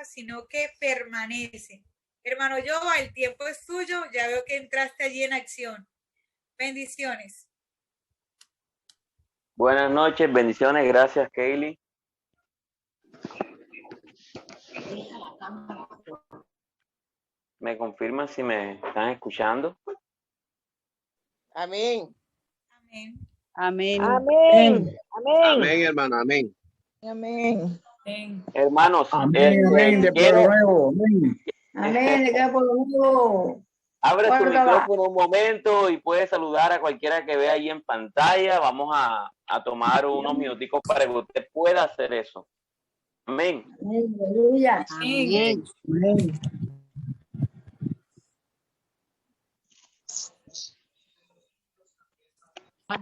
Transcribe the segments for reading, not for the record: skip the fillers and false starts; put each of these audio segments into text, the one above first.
pasa, sino que permanece. Hermano Yoba, el tiempo es tuyo, ya veo que entraste allí en acción. Bendiciones. Buenas noches, bendiciones, gracias Kaylee. ¿Me confirman si me están escuchando? Amén. Amén. Amén. Amén. Amén. Amén, hermano, amén. Amén. Amén. Hermanos, Amén, amén, de pueblo nuevo, amén. Amén, de pueblo nuevo. Abre tu Guárdala. micrófono un momento y puedes saludar a cualquiera que vea ahí en pantalla. Vamos a tomar unos minuticos para que usted pueda hacer eso. Amén. Aleluya. Amén. Amén.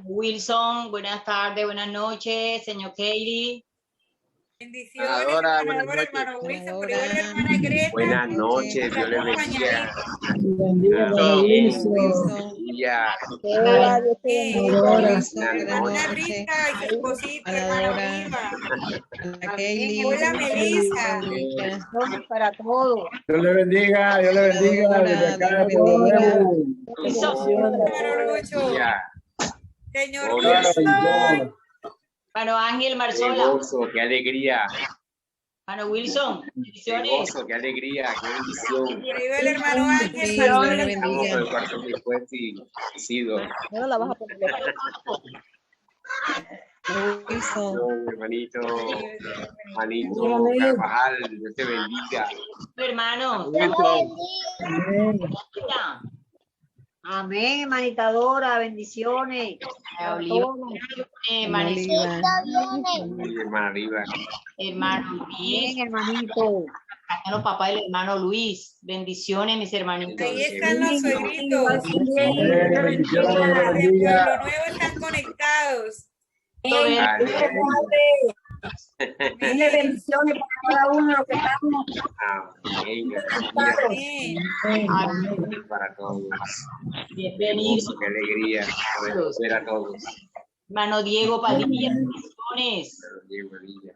Wilson, buenas tardes, buenas noches, señor Kaylee. Bendiciones, Adora, buenas noches. hermano Wilson, por igual la hermana Greta. Buenas noches, Dios le bendiga. Bendiga, Wilson. Ya. Hola, Dios te Adora. bendiga. Hermana Rita y su esposita, hermana Adora. Viva. A Kaylee. Hola, Melissa. Bendiciones para todos. Dios le bendiga, Dios le bendiga. Desde acá de pueblo nuevo. Hermano Lucho. Ya. Señor Hola, Wilson. Mano Ángel Qué Marzola. gozo, qué alegría. Mano Wilson, Qué bendiciones. gozo, qué alegría, qué bendición. Por ahí va el hermano Ángel Sí, Dios le Marzola. Estamos bendiga. con el corazón dispuesto y sido. No la vas a poner. Wilson. Hermanito, hermanito Amén. Carvajal, Dios te bendiga. Hermano. Amén. Amén, hermanita Dora, bendiciones. Oliva. Oliva. Muy hermana arriba. Hermano Luis. Bien, hermanito. Acá los papás del hermano Luis. Bendiciones, mis hermanitos. Ahí están los suegritos. Amén, bendiciones, Dios le De bendiga. Pueblo Nuevo están conectados. Dile bendiciones para cada uno de los que estamos. Amén. Amén. Para todos. Bienvenido. Qué alegría poder ver a todos. Hermano Diego Padilla. Bendiciones. Diego Padilla.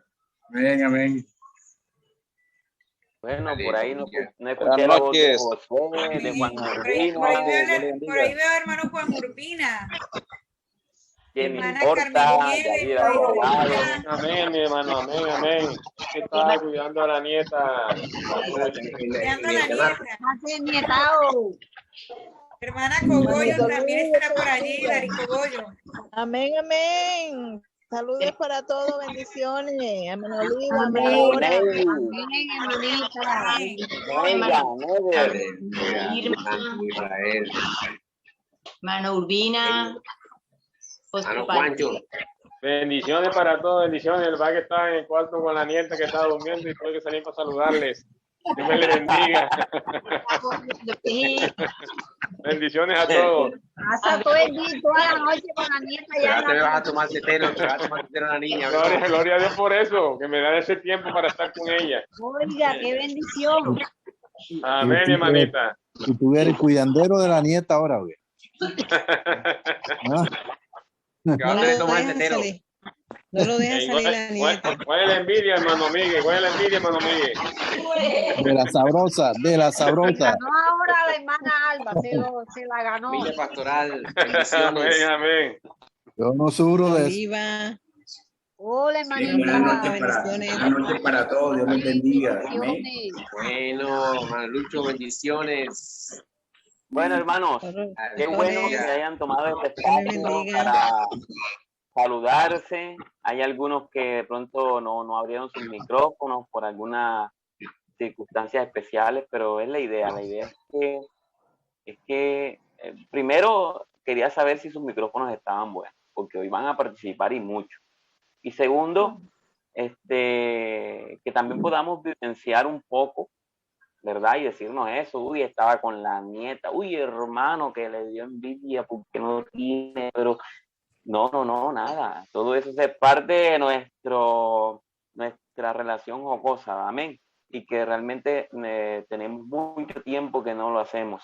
Amén, amén. Bueno, por ahí no escuché Buenas la voz de noches. José, de Juan Por ahí Urbino. por ahí veo a hermano Juan Urbina. ¿Quién me Hermana importa? Carmen Yadira Nieves, Delgado. Amén, mi hermano, amén, amén. Que estaba cuidando a la nieta. cuidando a la nieta. Hace nietao. Hermana Cogollo también está por allí, Dari Cogollo. Amén, amén. Saludos para todos, bendiciones. Hermano Oliva, Amén. hermana Dora. Amén, hermanita. Venga, Never. Israel. Hermano Urbina. Hermano Juancho. Bendiciones para todos, bendiciones. El va que está en el cuarto con la nieta que está durmiendo y tuve que salir para saludarles. Dios me le bendiga. Bendiciones a todos. Pasa todo el día, toda la noche con la nieta ya. Ya te vas a tomar tetero, te vas a tomar tetero a la niña. Gloria, gloria a Dios por eso, que me da ese tiempo para estar con ella. Oiga, qué bendición. Amén, hermanita. Si tuviera el cuidandero de la nieta ahora, güey. ¿Ah? Que vas a tener que tomar tetero. No lo dejes salir la nieta. ¿Cuál es la envidia, hermano Miguel? ¿Cuál es la envidia, hermano Miguel? De la sabrosa, de la sabrosa. Ganó ahora la hermana Alba, se la ganó. Villa Pastoral, Amén, bendiciones. amén. Yo no seguro de eso. Oliva. Hola, hermanita. Bendiciones. noches para todos, Dios les bendiga. Amén. Bueno, hermano Lucho, bendiciones. Bueno, hermanos, qué bueno que hayan tomado este espacio para saludarse. Hay algunos que de pronto no abrieron sus micrófonos por algunas circunstancias especiales, pero es la idea. La idea es que primero quería saber si sus micrófonos estaban buenos, porque hoy van a participar y mucho. Y segundo, que también podamos vivenciar un poco, ¿verdad? Y decirnos eso, uy, estaba con la nieta, uy, hermano, que le dio envidia porque no tiene, pero no, nada. Todo eso es parte de nuestra relación jocosa, amén. Y que realmente tenemos mucho tiempo que no lo hacemos.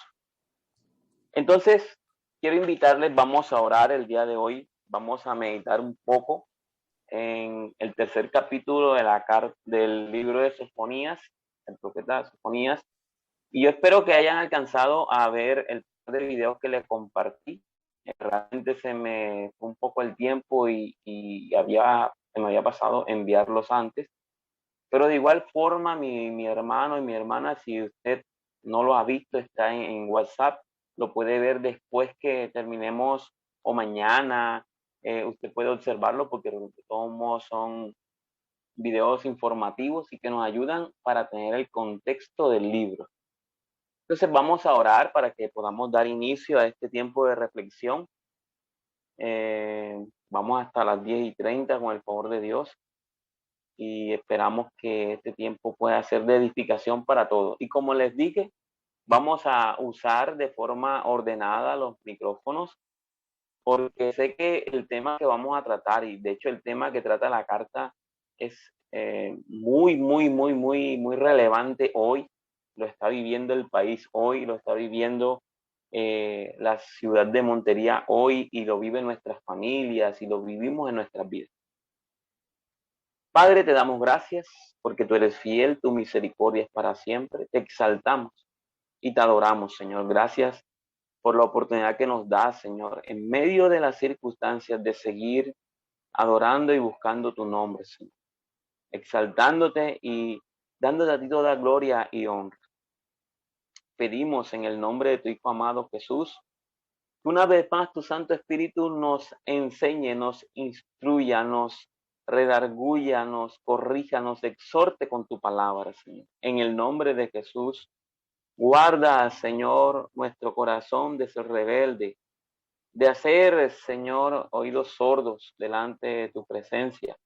Entonces, quiero invitarles, vamos a orar el día de hoy, vamos a meditar un poco en el tercer capítulo de del libro de Sofonías. el profeta Sofonías. Y yo espero que hayan alcanzado a ver el par de videos que les compartí. Realmente se me fue un poco el tiempo y se me había pasado enviarlos antes. Pero de igual forma, mi hermano y mi hermana, si usted no lo ha visto, está en WhatsApp, lo puede ver después que terminemos o mañana. Usted puede observarlo porque todos son videos informativos y que nos ayudan para tener el contexto del libro. Entonces vamos a orar para que podamos dar inicio a este tiempo de reflexión. Vamos hasta las 10:30 con el favor de Dios y esperamos que este tiempo pueda ser de edificación para todos. Y como les dije, vamos a usar de forma ordenada los micrófonos porque sé que el tema que vamos a tratar, y de hecho el tema que trata la carta es muy relevante hoy. Lo está viviendo el país hoy, lo está viviendo la ciudad de Montería hoy, y lo viven nuestras familias y lo vivimos en nuestras vidas. Padre, te damos gracias porque tú eres fiel, tu misericordia es para siempre. Te exaltamos y te adoramos, Señor. Gracias por la oportunidad que nos das, Señor, en medio de las circunstancias, de seguir adorando y buscando tu nombre, Señor. Exaltándote y dándote a ti toda gloria y honra. Pedimos en el nombre de tu Hijo amado Jesús, que una vez más tu Santo Espíritu nos enseñe, nos instruya, nos redarguya, nos corrija, nos exhorte con tu palabra, Señor. En el nombre de Jesús, guarda, Señor, nuestro corazón de ser rebelde, de hacer, Señor, oídos sordos delante de tu presencia.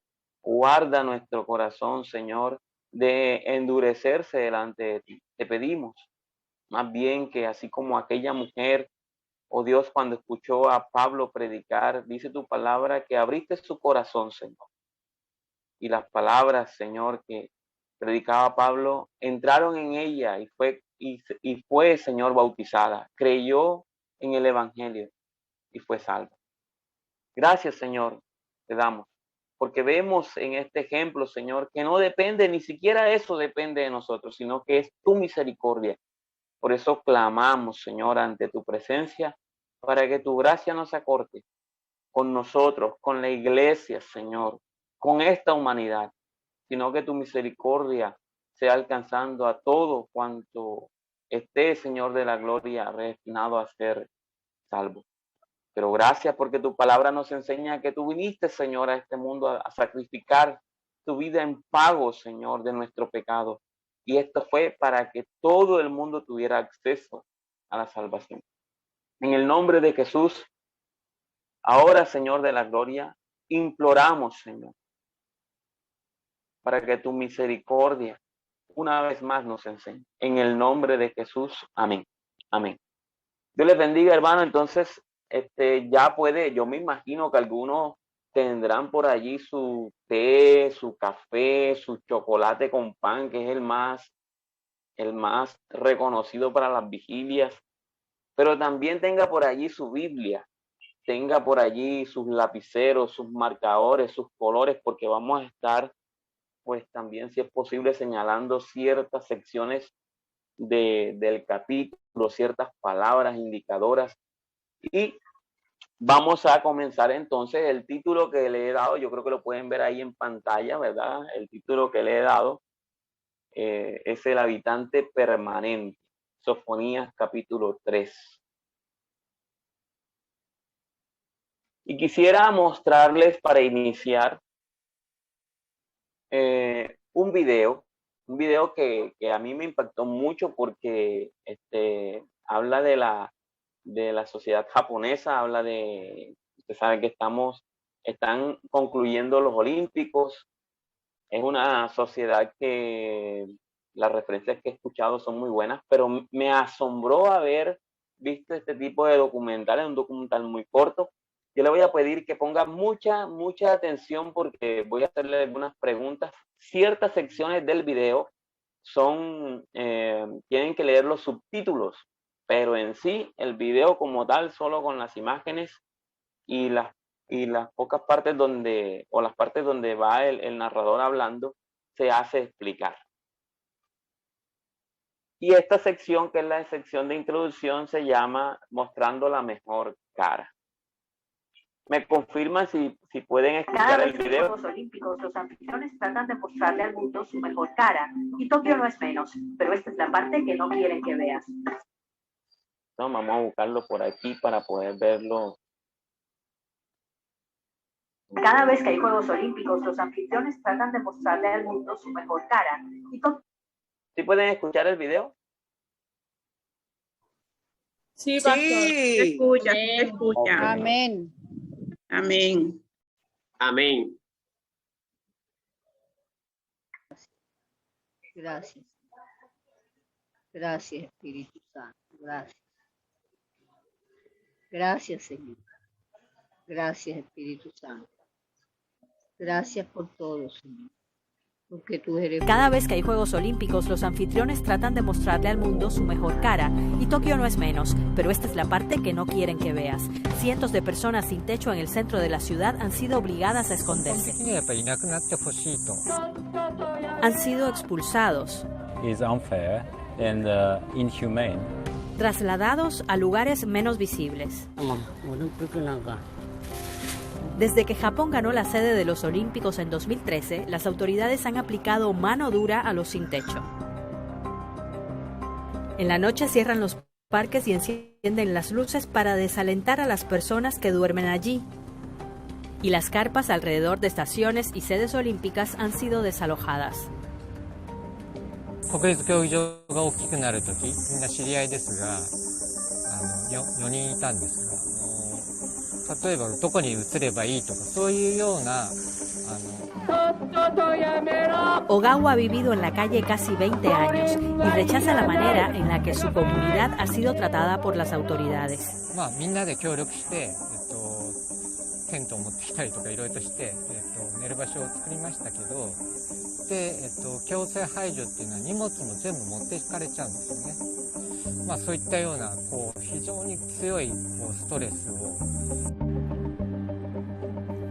Guarda nuestro corazón, Señor, de endurecerse delante de ti. Te pedimos, más bien, que así como aquella mujer, oh Dios, cuando escuchó a Pablo predicar, dice tu palabra que abriste su corazón, Señor. Y las palabras, Señor, que predicaba Pablo, entraron en ella y fue, Señor, bautizada. Creyó en el Evangelio y fue salva. Gracias, Señor, te damos. Porque vemos en este ejemplo, Señor, que no depende, ni siquiera eso depende de nosotros, sino que es tu misericordia. Por eso clamamos, Señor, ante tu presencia, para que tu gracia no se acorte con nosotros, con la iglesia, Señor, con esta humanidad, sino que tu misericordia sea alcanzando a todo cuanto esté, Señor de la gloria, destinado a ser salvo. Pero gracias porque tu palabra nos enseña que tú viniste, Señor, a este mundo a sacrificar tu vida en pago, Señor, de nuestro pecado. Y esto fue para que todo el mundo tuviera acceso a la salvación. En el nombre de Jesús, ahora, Señor de la gloria, imploramos, Señor, para que tu misericordia una vez más nos enseñe. En el nombre de Jesús, amén. Amén. Dios les bendiga, hermano. Entonces, ya puede, yo me imagino que algunos tendrán por allí su té, su café, su chocolate con pan, que es el más reconocido para las vigilias, pero también tenga por allí su Biblia, tenga por allí sus lapiceros, sus marcadores, sus colores, porque vamos a estar, pues también, si es posible, señalando ciertas secciones del capítulo, ciertas palabras indicadoras. Y vamos a comenzar entonces. El título que le he dado, yo creo que lo pueden ver ahí en pantalla, ¿verdad? El título que le he dado es El habitante permanente, Sofonías capítulo 3. Y quisiera mostrarles para iniciar un video que a mí me impactó mucho porque habla de la sociedad japonesa, habla de, usted sabe que están concluyendo los Olímpicos. Es una sociedad que las referencias que he escuchado son muy buenas, pero me asombró haber visto este tipo de documentales, un documental muy corto. Yo le voy a pedir que ponga mucha atención porque voy a hacerle algunas preguntas. Ciertas secciones del video tienen que leer los subtítulos, pero en sí el video como tal, solo con las imágenes y las pocas partes las partes donde va el narrador hablando, se hace explicar. Y esta sección, que es la sección de introducción, se llama Mostrando la mejor cara. ¿Me confirman si pueden escuchar el video? Cada vez en los Juegos Olímpicos, los anfitriones tratan de mostrarle al mundo su mejor cara, y Tokio no es menos, pero esta es la parte que no quieren que veas. No, vamos a buscarlo por aquí para poder verlo. Cada vez que hay Juegos Olímpicos, los anfitriones tratan de mostrarle al mundo su mejor cara, y Tokio... ¿Sí pueden escuchar el video? Sí, pastor. Se escucha, se escucha. Okay. Amén. Amén. Amén. Gracias. Gracias, Espíritu Santo. Gracias. Gracias, Señor. Gracias, Espíritu Santo. Gracias por todo, Señor. Porque tú eres... Cada vez que hay Juegos Olímpicos, los anfitriones tratan de mostrarle al mundo su mejor cara, y Tokio no es menos, pero esta es la parte que no quieren que veas. Cientos de personas sin techo en el centro de la ciudad han sido obligadas a esconderse. Han sido expulsados, is unfair and inhumane. Trasladados a lugares menos visibles. Desde que Japón ganó la sede de los Olímpicos en 2013, las autoridades han aplicado mano dura a los sin techo. En la noche cierran los parques y encienden las luces para desalentar a las personas que duermen allí. Y las carpas alrededor de estaciones y sedes olímpicas han sido desalojadas. 国立競技場が大きくなるとき、みんな知り合いですが、4人いたんですが、例えばどこに移ればいいとか、そういうような、Ogawa ha vivido en la calle casi 20 años y rechaza la manera en la que su comunidad ha sido tratada por las autoridades. まあみんなで協力して、テントを持ってきたりとかいろいろとして、寝る場所を作りましたけど、で、強制排除っていうのは荷物も全部持っていかれちゃうんですよね。まあそういったような非常に強いストレスを。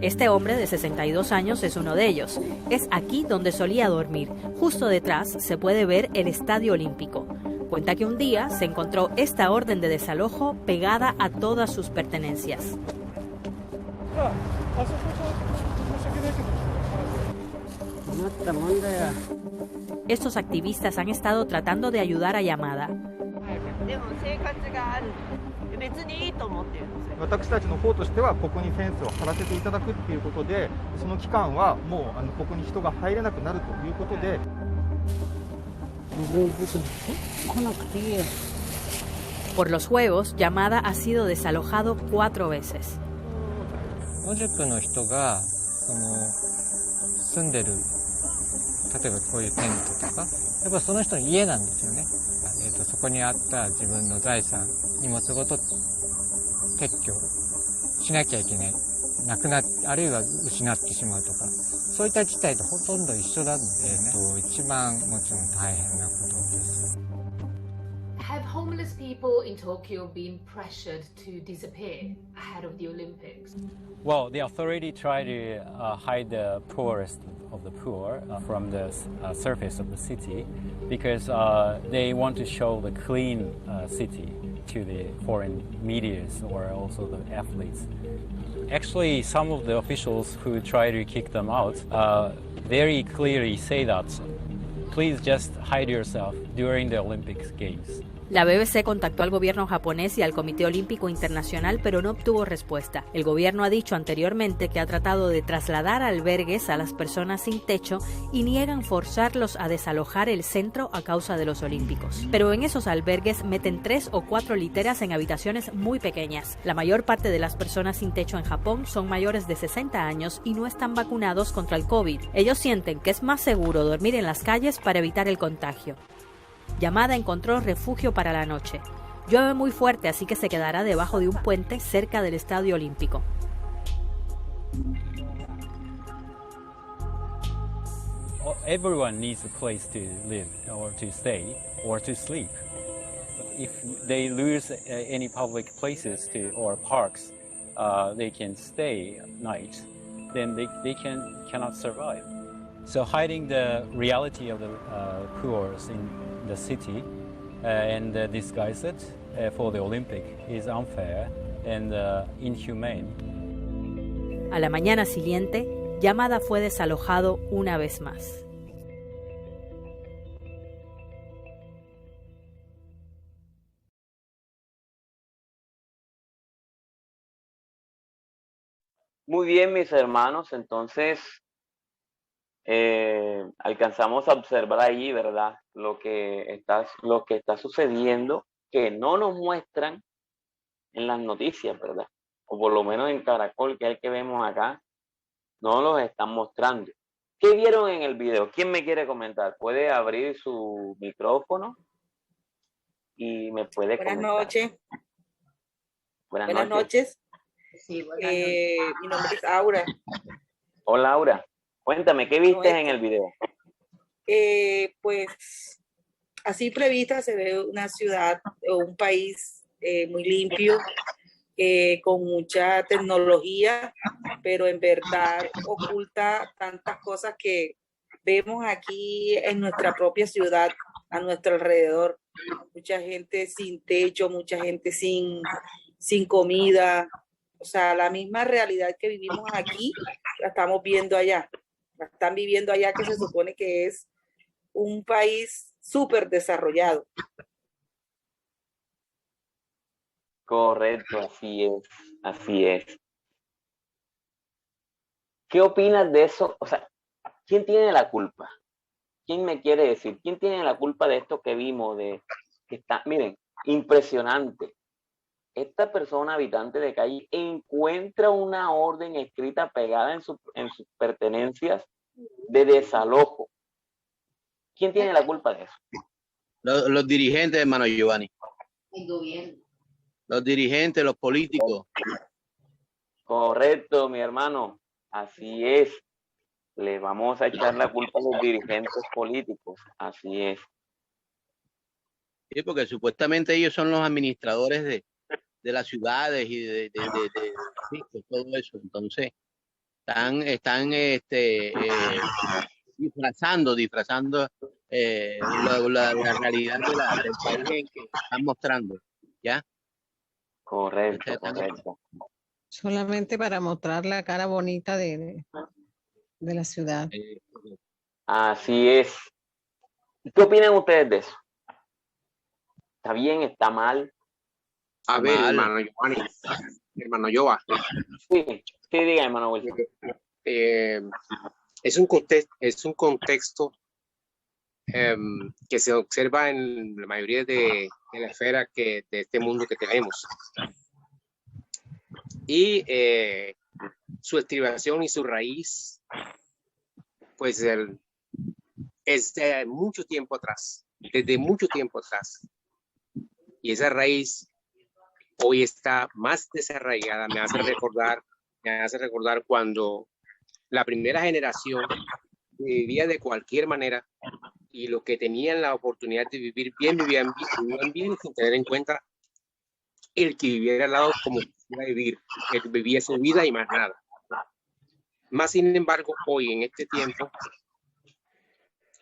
Este hombre de 62 años es uno de ellos. Es aquí donde solía dormir. Justo detrás se puede ver el Estadio Olímpico. Cuenta que un día se encontró esta orden de desalojo pegada a todas sus pertenencias. Estos activistas han estado tratando de ayudar a Yamada. 私たちの方としてはここにフェンスを張らせていただくっていうことで、その期間はもうここに人が入れなくなるということで。Por los Juegos, Yamada ha sido desalojado 4 veces. 野宿の人が住んでる、例えばこういうテントとか、やっぱその人の家なんですよね。そこにあった自分の財産、荷物ごと撤去しなきゃいけない、なくなっあるいは失ってしまうとか、そういった事態とほとんど一緒なので、一番もちろん大変なことです。Have homeless people in Tokyo been pressured to disappear ahead of the Olympics? Well, the authority try to hide the poorest of the poor from the surface of the city because they want to show the clean city to the foreign medias or also the athletes. Actually, some of the officials who try to kick them out very clearly say that please just hide yourself during the Olympic Games. La BBC contactó al gobierno japonés y al Comité Olímpico Internacional, pero no obtuvo respuesta. El gobierno ha dicho anteriormente que ha tratado de trasladar albergues a las personas sin techo y niegan forzarlos a desalojar el centro a causa de los Olímpicos. Pero en esos albergues meten 3 o 4 literas en habitaciones muy pequeñas. La mayor parte de las personas sin techo en Japón son mayores de 60 años y no están vacunados contra el COVID. Ellos sienten que es más seguro dormir en las calles para evitar el contagio. Yamada encontró refugio para la noche. Llueve muy fuerte, así que se quedará debajo de un puente cerca del Estadio Olímpico. Everyone needs a place to live or to stay or to sleep. If they lose any public places or parks they can stay at night, then they cannot survive. So hiding the reality of the poor in the city and disguise it for the Olympic is unfair and inhumane. A la mañana siguiente, Yamada fue desalojado una vez más. Muy bien, mis hermanos, entonces alcanzamos a observar ahí, ¿verdad? Lo que está sucediendo, que no nos muestran en las noticias, ¿verdad? O por lo menos en Caracol, que es el que vemos acá, no los están mostrando. ¿Qué vieron en el video? ¿Quién me quiere comentar? ¿Puede abrir su micrófono? Y me puede comentar. Buenas noches. Buenas noches. Sí, mi nombre es Aura. Hola, Aura. Cuéntame, ¿qué viste en el video? Pues a simple vista se ve una ciudad o un país muy limpio, con mucha tecnología, pero en verdad oculta tantas cosas que vemos aquí en nuestra propia ciudad, a nuestro alrededor. Mucha gente sin techo, mucha gente sin comida. O sea, la misma realidad que vivimos aquí, la estamos viendo allá. La están viviendo allá, que se supone que es un país súper desarrollado. Correcto, así es, así es. ¿Qué opinas de eso? O sea, ¿quién tiene la culpa? ¿Quién me quiere decir? ¿Quién tiene la culpa de esto que vimos? Que está, miren, impresionante. Esta persona, habitante de calle, encuentra una orden escrita pegada en sus pertenencias de desalojo. ¿Quién tiene la culpa de eso? Los dirigentes, hermano Giovanni. El gobierno. Los dirigentes, los políticos. Correcto, mi hermano. Así es. Le vamos a echar la culpa a los dirigentes políticos. Así es. Sí, porque supuestamente ellos son los administradores de las ciudades y de todo eso. Entonces, están disfrazando la realidad del país en que están mostrando. ¿Ya? Correcto, correcto. Solamente para mostrar la cara bonita de la ciudad. Así es. ¿Qué opinan ustedes de eso? ¿Está bien? ¿Está mal? A ver, hermano Giovanni, hermano Joa. Sí, diga, hermano Wilson. Es un contexto que se observa en la mayoría de la esfera de este mundo que tenemos. Y su estribación y su raíz, pues es de mucho tiempo atrás, desde mucho tiempo atrás. Y esa raíz hoy está más desarraigada. Me hace recordar cuando la primera generación vivía de cualquier manera y los que tenían la oportunidad de vivir bien, vivían bien sin tener en cuenta el que viviera al lado como iba a vivir, el que vivía su vida y más nada. Más sin embargo, hoy en este tiempo,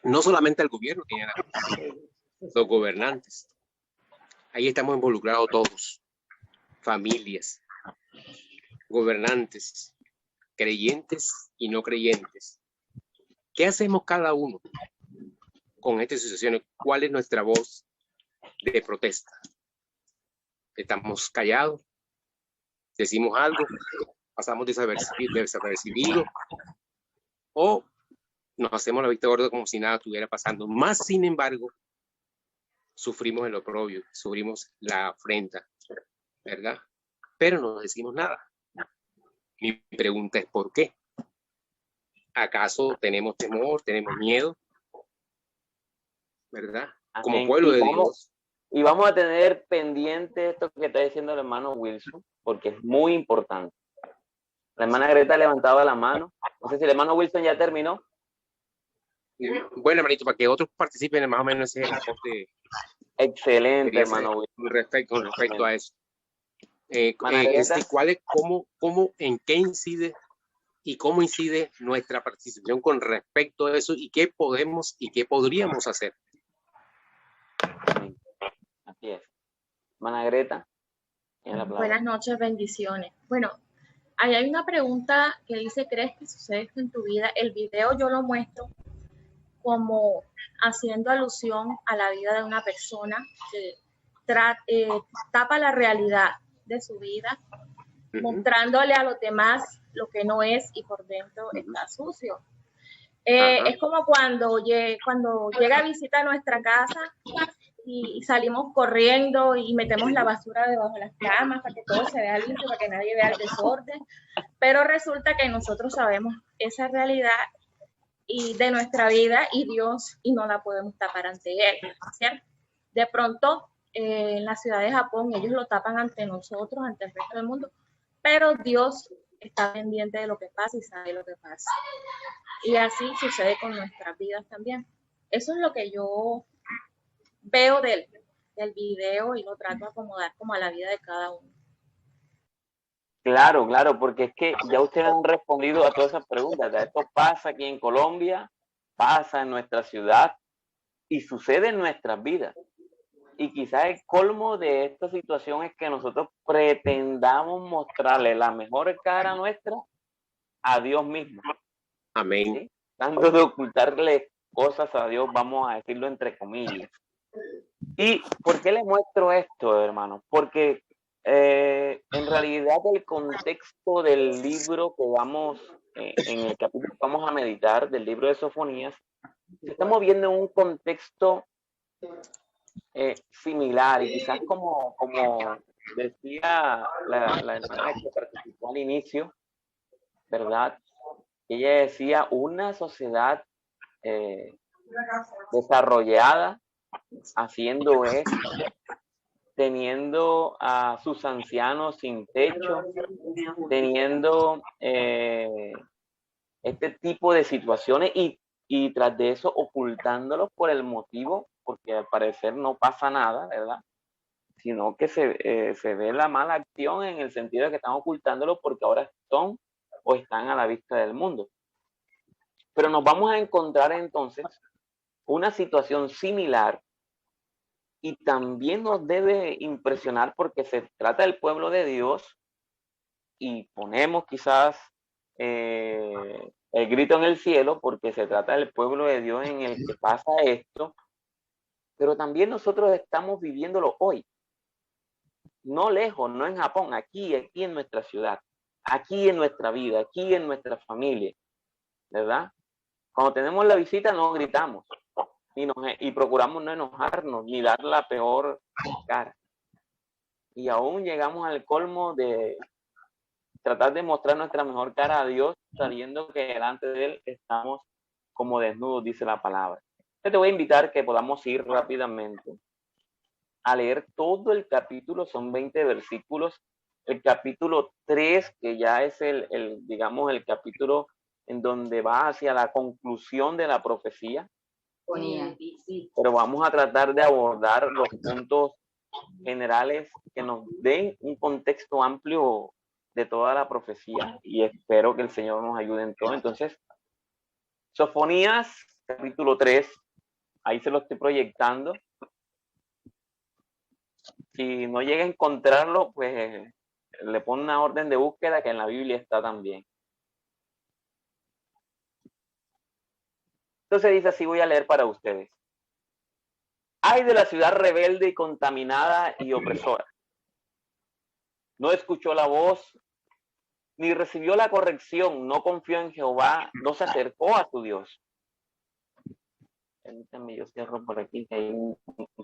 no solamente el gobierno tiene la culpa, los gobernantes. Ahí estamos involucrados todos, familias, gobernantes, creyentes y no creyentes. ¿Qué hacemos cada uno con estas situaciones? ¿Cuál es nuestra voz de protesta? ¿Estamos callados? ¿Decimos algo? ¿Pasamos desapercibidos? ¿O nos hacemos la vista gorda como si nada estuviera pasando? Más sin embargo, sufrimos el oprobio, sufrimos la afrenta, ¿verdad? Pero no decimos nada. Mi pregunta es ¿por qué? ¿Acaso tenemos temor, tenemos miedo? ¿Verdad? Como pueblo de Dios. Y vamos a tener pendiente esto que está diciendo el hermano Wilson, porque es muy importante. La hermana Greta levantaba la mano. No sé si el hermano Wilson ya terminó. Bueno, hermanito, para que otros participen más o menos ese aporte. Excelente, hermano Wilson. Con respecto a eso. ¿En qué incide y cómo incide nuestra participación con respecto a eso y qué podemos y qué podríamos hacer? Hermana Greta, en la palabra. Buenas noches, bendiciones. Bueno, ahí hay una pregunta que dice, ¿crees que sucede esto en tu vida? El video yo lo muestro como haciendo alusión a la vida de una persona que tapa la realidad de su vida, mostrándole a los demás lo que no es y por dentro está sucio. Es como cuando llega a visita a nuestra casa y salimos corriendo y metemos la basura debajo de las camas para que todo se vea limpio, para que nadie vea el desorden, pero resulta que nosotros sabemos esa realidad y de nuestra vida y Dios, y no la podemos tapar ante Él, ¿cierto? De pronto, en la ciudad de Japón, ellos lo tapan ante nosotros, ante el resto del mundo, pero Dios está pendiente de lo que pasa y sabe lo que pasa. Y así sucede con nuestras vidas también. Eso es lo que yo veo del video y lo trato de acomodar como a la vida de cada uno. Claro, claro, porque es que ya ustedes han respondido a todas esas preguntas. Esto pasa aquí en Colombia, pasa en nuestra ciudad y sucede en nuestras vidas. Y quizás el colmo de esta situación es que nosotros pretendamos mostrarle la mejor cara nuestra a Dios mismo. Amén. ¿Sí? Tanto de ocultarle cosas a Dios, vamos a decirlo entre comillas. ¿Y por qué le muestro esto, hermano? Porque en realidad el contexto del libro que vamos, en el capítulo que vamos a meditar, del libro de Sofonías, estamos viendo un contexto similar y quizás como decía la hermana que participó al inicio, ¿verdad? Ella decía una sociedad desarrollada haciendo esto, teniendo a sus ancianos sin techo, teniendo este tipo de situaciones y tras de eso ocultándolos por el motivo, porque al parecer no pasa nada, ¿verdad? Sino que se ve la mala acción en el sentido de que están ocultándolos porque ahora son o están a la vista del mundo. Pero nos vamos a encontrar entonces una situación similar y también nos debe impresionar porque se trata del pueblo de Dios y ponemos quizás el grito en el cielo porque se trata del pueblo de Dios en el que pasa esto, pero también nosotros estamos viviéndolo hoy, no lejos, no en Japón, aquí en nuestra ciudad, aquí en nuestra vida, aquí en nuestra familia, ¿verdad? Cuando tenemos la visita no gritamos y procuramos no enojarnos ni dar la peor cara. Y aún llegamos al colmo de tratar de mostrar nuestra mejor cara a Dios sabiendo que delante de Él estamos como desnudos, dice la palabra. Yo te voy a invitar que podamos ir rápidamente a leer todo el capítulo, son 20 versículos. El capítulo 3, que ya es digamos, el capítulo en donde va hacia la conclusión de la profecía. Pero vamos a tratar de abordar los puntos generales que nos den un contexto amplio de toda la profecía y espero que el Señor nos ayude en todo. Entonces, Sofonías, capítulo 3, ahí se lo estoy proyectando. Si no llega a encontrarlo, pues le pone una orden de búsqueda que en la Biblia está también. Entonces dice así, voy a leer para ustedes. Ay de la ciudad rebelde y contaminada y opresora. No escuchó la voz, ni recibió la corrección, no confió en Jehová, no se acercó a su Dios. Permítanme, yo cierro por aquí, que hay un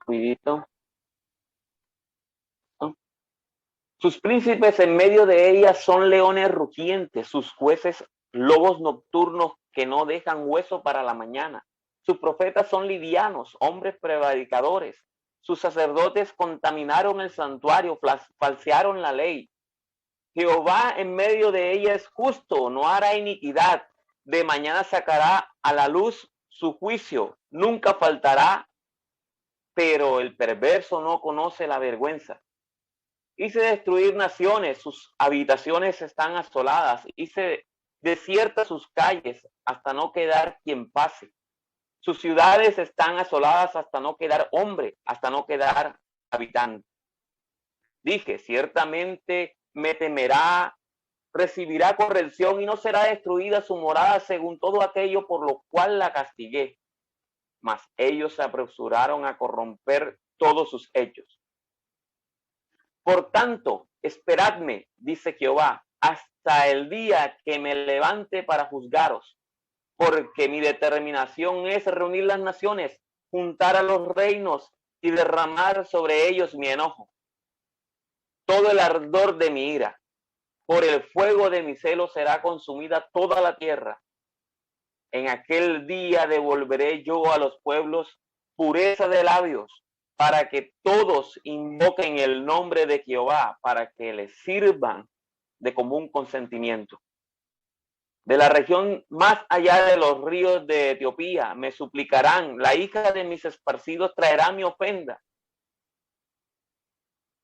cuidito. Sus príncipes en medio de ella son leones rugientes, sus jueces lobos nocturnos que no dejan hueso para la mañana. Sus profetas son livianos, hombres prevaricadores. Sus sacerdotes contaminaron el santuario, falsearon la ley. Jehová en medio de ella es justo, no hará iniquidad. De mañana sacará a la luz su juicio, nunca faltará, pero el perverso no conoce la vergüenza. Hice destruir naciones, sus habitaciones están asoladas. Hice desiertas sus calles hasta no quedar quien pase. Sus ciudades están asoladas hasta no quedar hombre, hasta no quedar habitante. Dije, ciertamente me temerá, recibirá corrección y no será destruida su morada según todo aquello por lo cual la castigué. Mas ellos se apresuraron a corromper todos sus hechos. Por tanto, esperadme, dice Jehová, hasta el día que me levante para juzgaros, porque mi determinación es reunir las naciones, juntar a los reinos y derramar sobre ellos mi enojo. Todo el ardor de mi ira, por el fuego de mi celo será consumida toda la tierra. En aquel día devolveré yo a los pueblos pureza de labios, para que todos invoquen el nombre de Jehová, para que les sirvan de común consentimiento. De la región más allá de los ríos de Etiopía me suplicarán, la hija de mis esparcidos traerá mi ofrenda.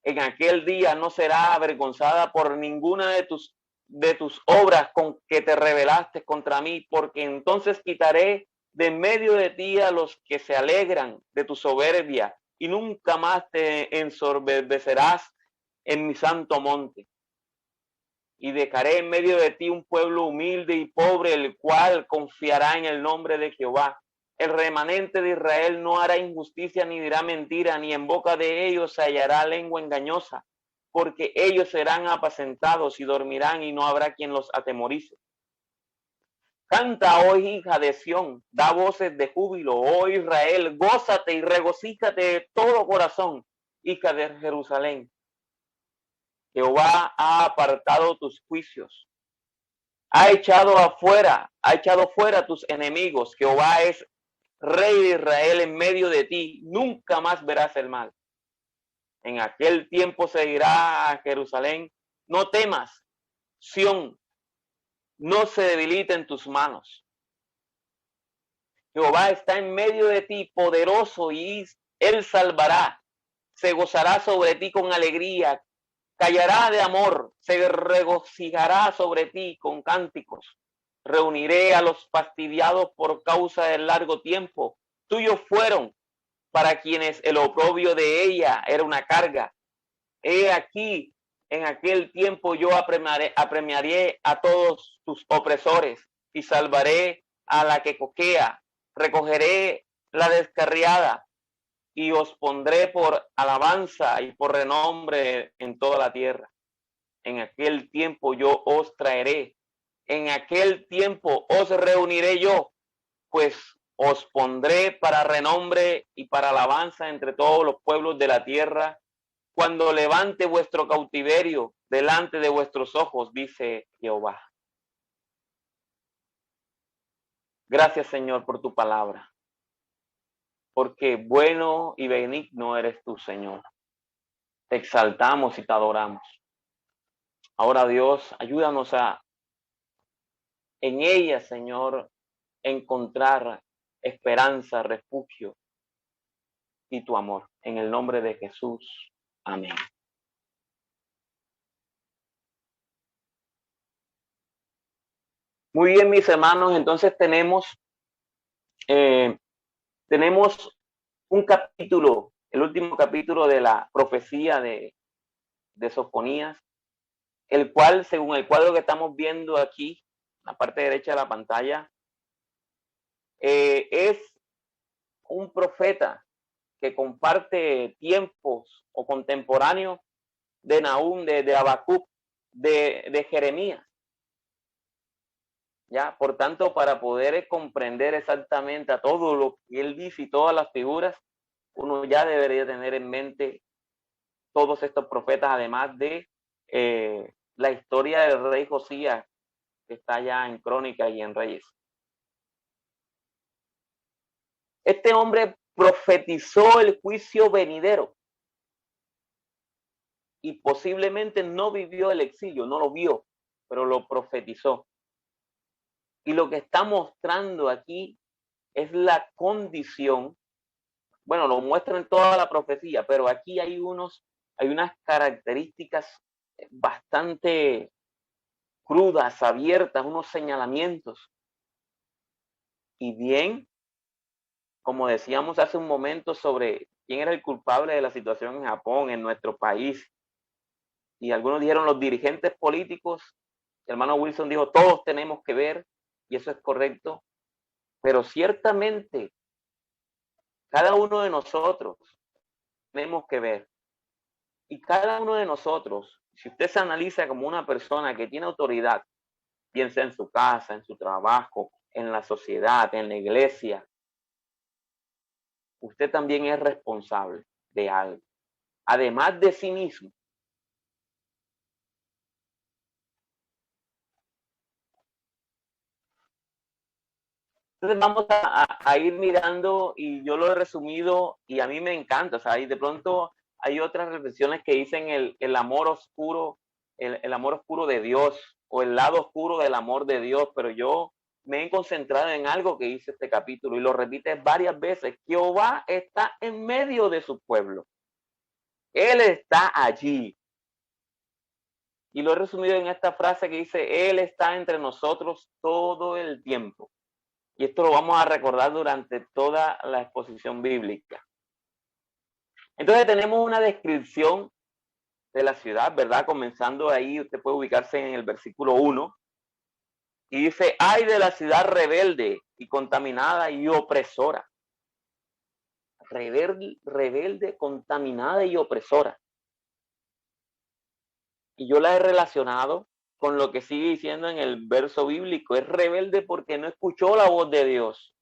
En aquel día no será avergonzada por ninguna de tus obras con que te rebelaste contra mí, porque entonces quitaré de en medio de ti a los que se alegran de tu soberbia, y nunca más te ensorbecerás en mi santo monte. Y dejaré en medio de ti un pueblo humilde y pobre, el cual confiará en el nombre de Jehová. El remanente de Israel no hará injusticia ni dirá mentira, ni en boca de ellos se hallará lengua engañosa, porque ellos serán apacentados y dormirán y no habrá quien los atemorice. Canta, oh hija de Sión, da voces de júbilo, oh Israel, gózate y regocíjate de todo corazón, hija de Jerusalén. Jehová ha apartado tus juicios, ha echado fuera tus enemigos. Jehová es Rey de Israel en medio de ti, nunca más verás el mal. En aquel tiempo se dirá a Jerusalén, no temas, Sión, no se debilite en tus manos. Jehová está en medio de ti, poderoso, y él salvará. Se gozará sobre ti con alegría, callará de amor, se regocijará sobre ti con cánticos. Reuniré a los fastidiados por causa del largo tiempo. Tuyos fueron, para quienes el oprobio de ella era una carga. He aquí, en aquel tiempo yo apremiaré a todos tus opresores y salvaré a la que coquea. Recogeré la descarriada y os pondré por alabanza y por renombre en toda la tierra. En aquel tiempo yo os traeré. En aquel tiempo os reuniré yo, pues os pondré para renombre y para alabanza entre todos los pueblos de la tierra, cuando levante vuestro cautiverio delante de vuestros ojos, dice Jehová. Gracias, Señor, por tu palabra, porque bueno y benigno eres tú, Señor. Te exaltamos y te adoramos. Ahora, Dios, ayúdanos en ella, Señor, encontrar esperanza, refugio y tu amor. En el nombre de Jesús. Amén. Muy bien, mis hermanos, entonces tenemos un capítulo, el último capítulo de la profecía de Sofonías, el cual, según el cuadro que estamos viendo aquí, en la parte derecha de la pantalla, es un profeta que comparte tiempos o contemporáneos de Nahum, de Habacuc, de Jeremías. ¿Ya? Por tanto, para poder comprender exactamente a todo lo que él dice y todas las figuras, uno ya debería tener en mente todos estos profetas, además de la historia del rey Josías, que está ya en Crónicas y en Reyes. Este hombre profetizó el juicio venidero y posiblemente no vivió el exilio, no lo vio, pero lo profetizó. Y lo que está mostrando aquí es la condición, bueno, lo muestra en toda la profecía, pero aquí hay unas características bastante crudas, abiertas, unos señalamientos. Y bien, como decíamos hace un momento sobre quién era el culpable de la situación en Japón, en nuestro país, y algunos dijeron los dirigentes políticos. El hermano Wilson dijo, todos tenemos que ver, y eso es correcto, pero ciertamente cada uno de nosotros tenemos que ver. Y cada uno de nosotros, si usted se analiza como una persona que tiene autoridad, piensa en su casa, en su trabajo, en la sociedad, en la iglesia, usted también es responsable de algo, además de sí mismo. Entonces vamos a ir mirando, y yo lo he resumido y a mí me encanta, o sea, y de pronto hay otras reflexiones que dicen el amor oscuro, el amor oscuro de Dios, o el lado oscuro del amor de Dios, pero yo me he concentrado en algo que dice este capítulo y lo repite varias veces. Jehová está en medio de su pueblo. Él está allí. Y lo he resumido en esta frase que dice, Él está entre nosotros todo el tiempo. Y esto lo vamos a recordar durante toda la exposición bíblica. Entonces tenemos una descripción de la ciudad, ¿verdad? Comenzando ahí, usted puede ubicarse en el versículo 1. Y dice, ay de la ciudad rebelde y contaminada y opresora. Rebelde, contaminada y opresora. Y yo la he relacionado con lo que sigue diciendo en el verso bíblico. Es rebelde porque no escuchó la voz de Dios.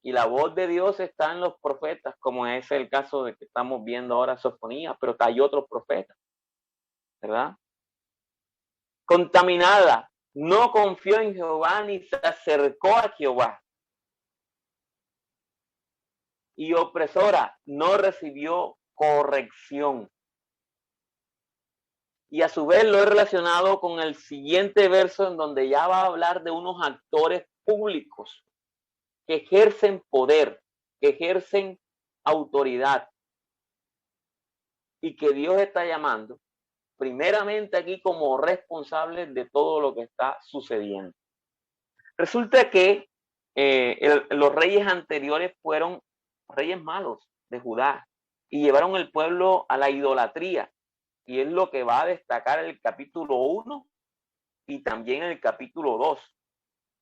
Y la voz de Dios está en los profetas, como es el caso de que estamos viendo ahora Sofonías, pero hay otros profetas, ¿verdad? Contaminada, no confió en Jehová ni se acercó a Jehová. Y opresora, no recibió corrección. Y a su vez lo he relacionado con el siguiente verso, en donde ya va a hablar de unos actores públicos que ejercen poder, que ejercen autoridad, y que Dios está llamando primeramente aquí como responsables de todo lo que está sucediendo. Resulta que los reyes anteriores fueron reyes malos de Judá y llevaron el pueblo a la idolatría. Y es lo que va a destacar el capítulo 1 y también el capítulo 2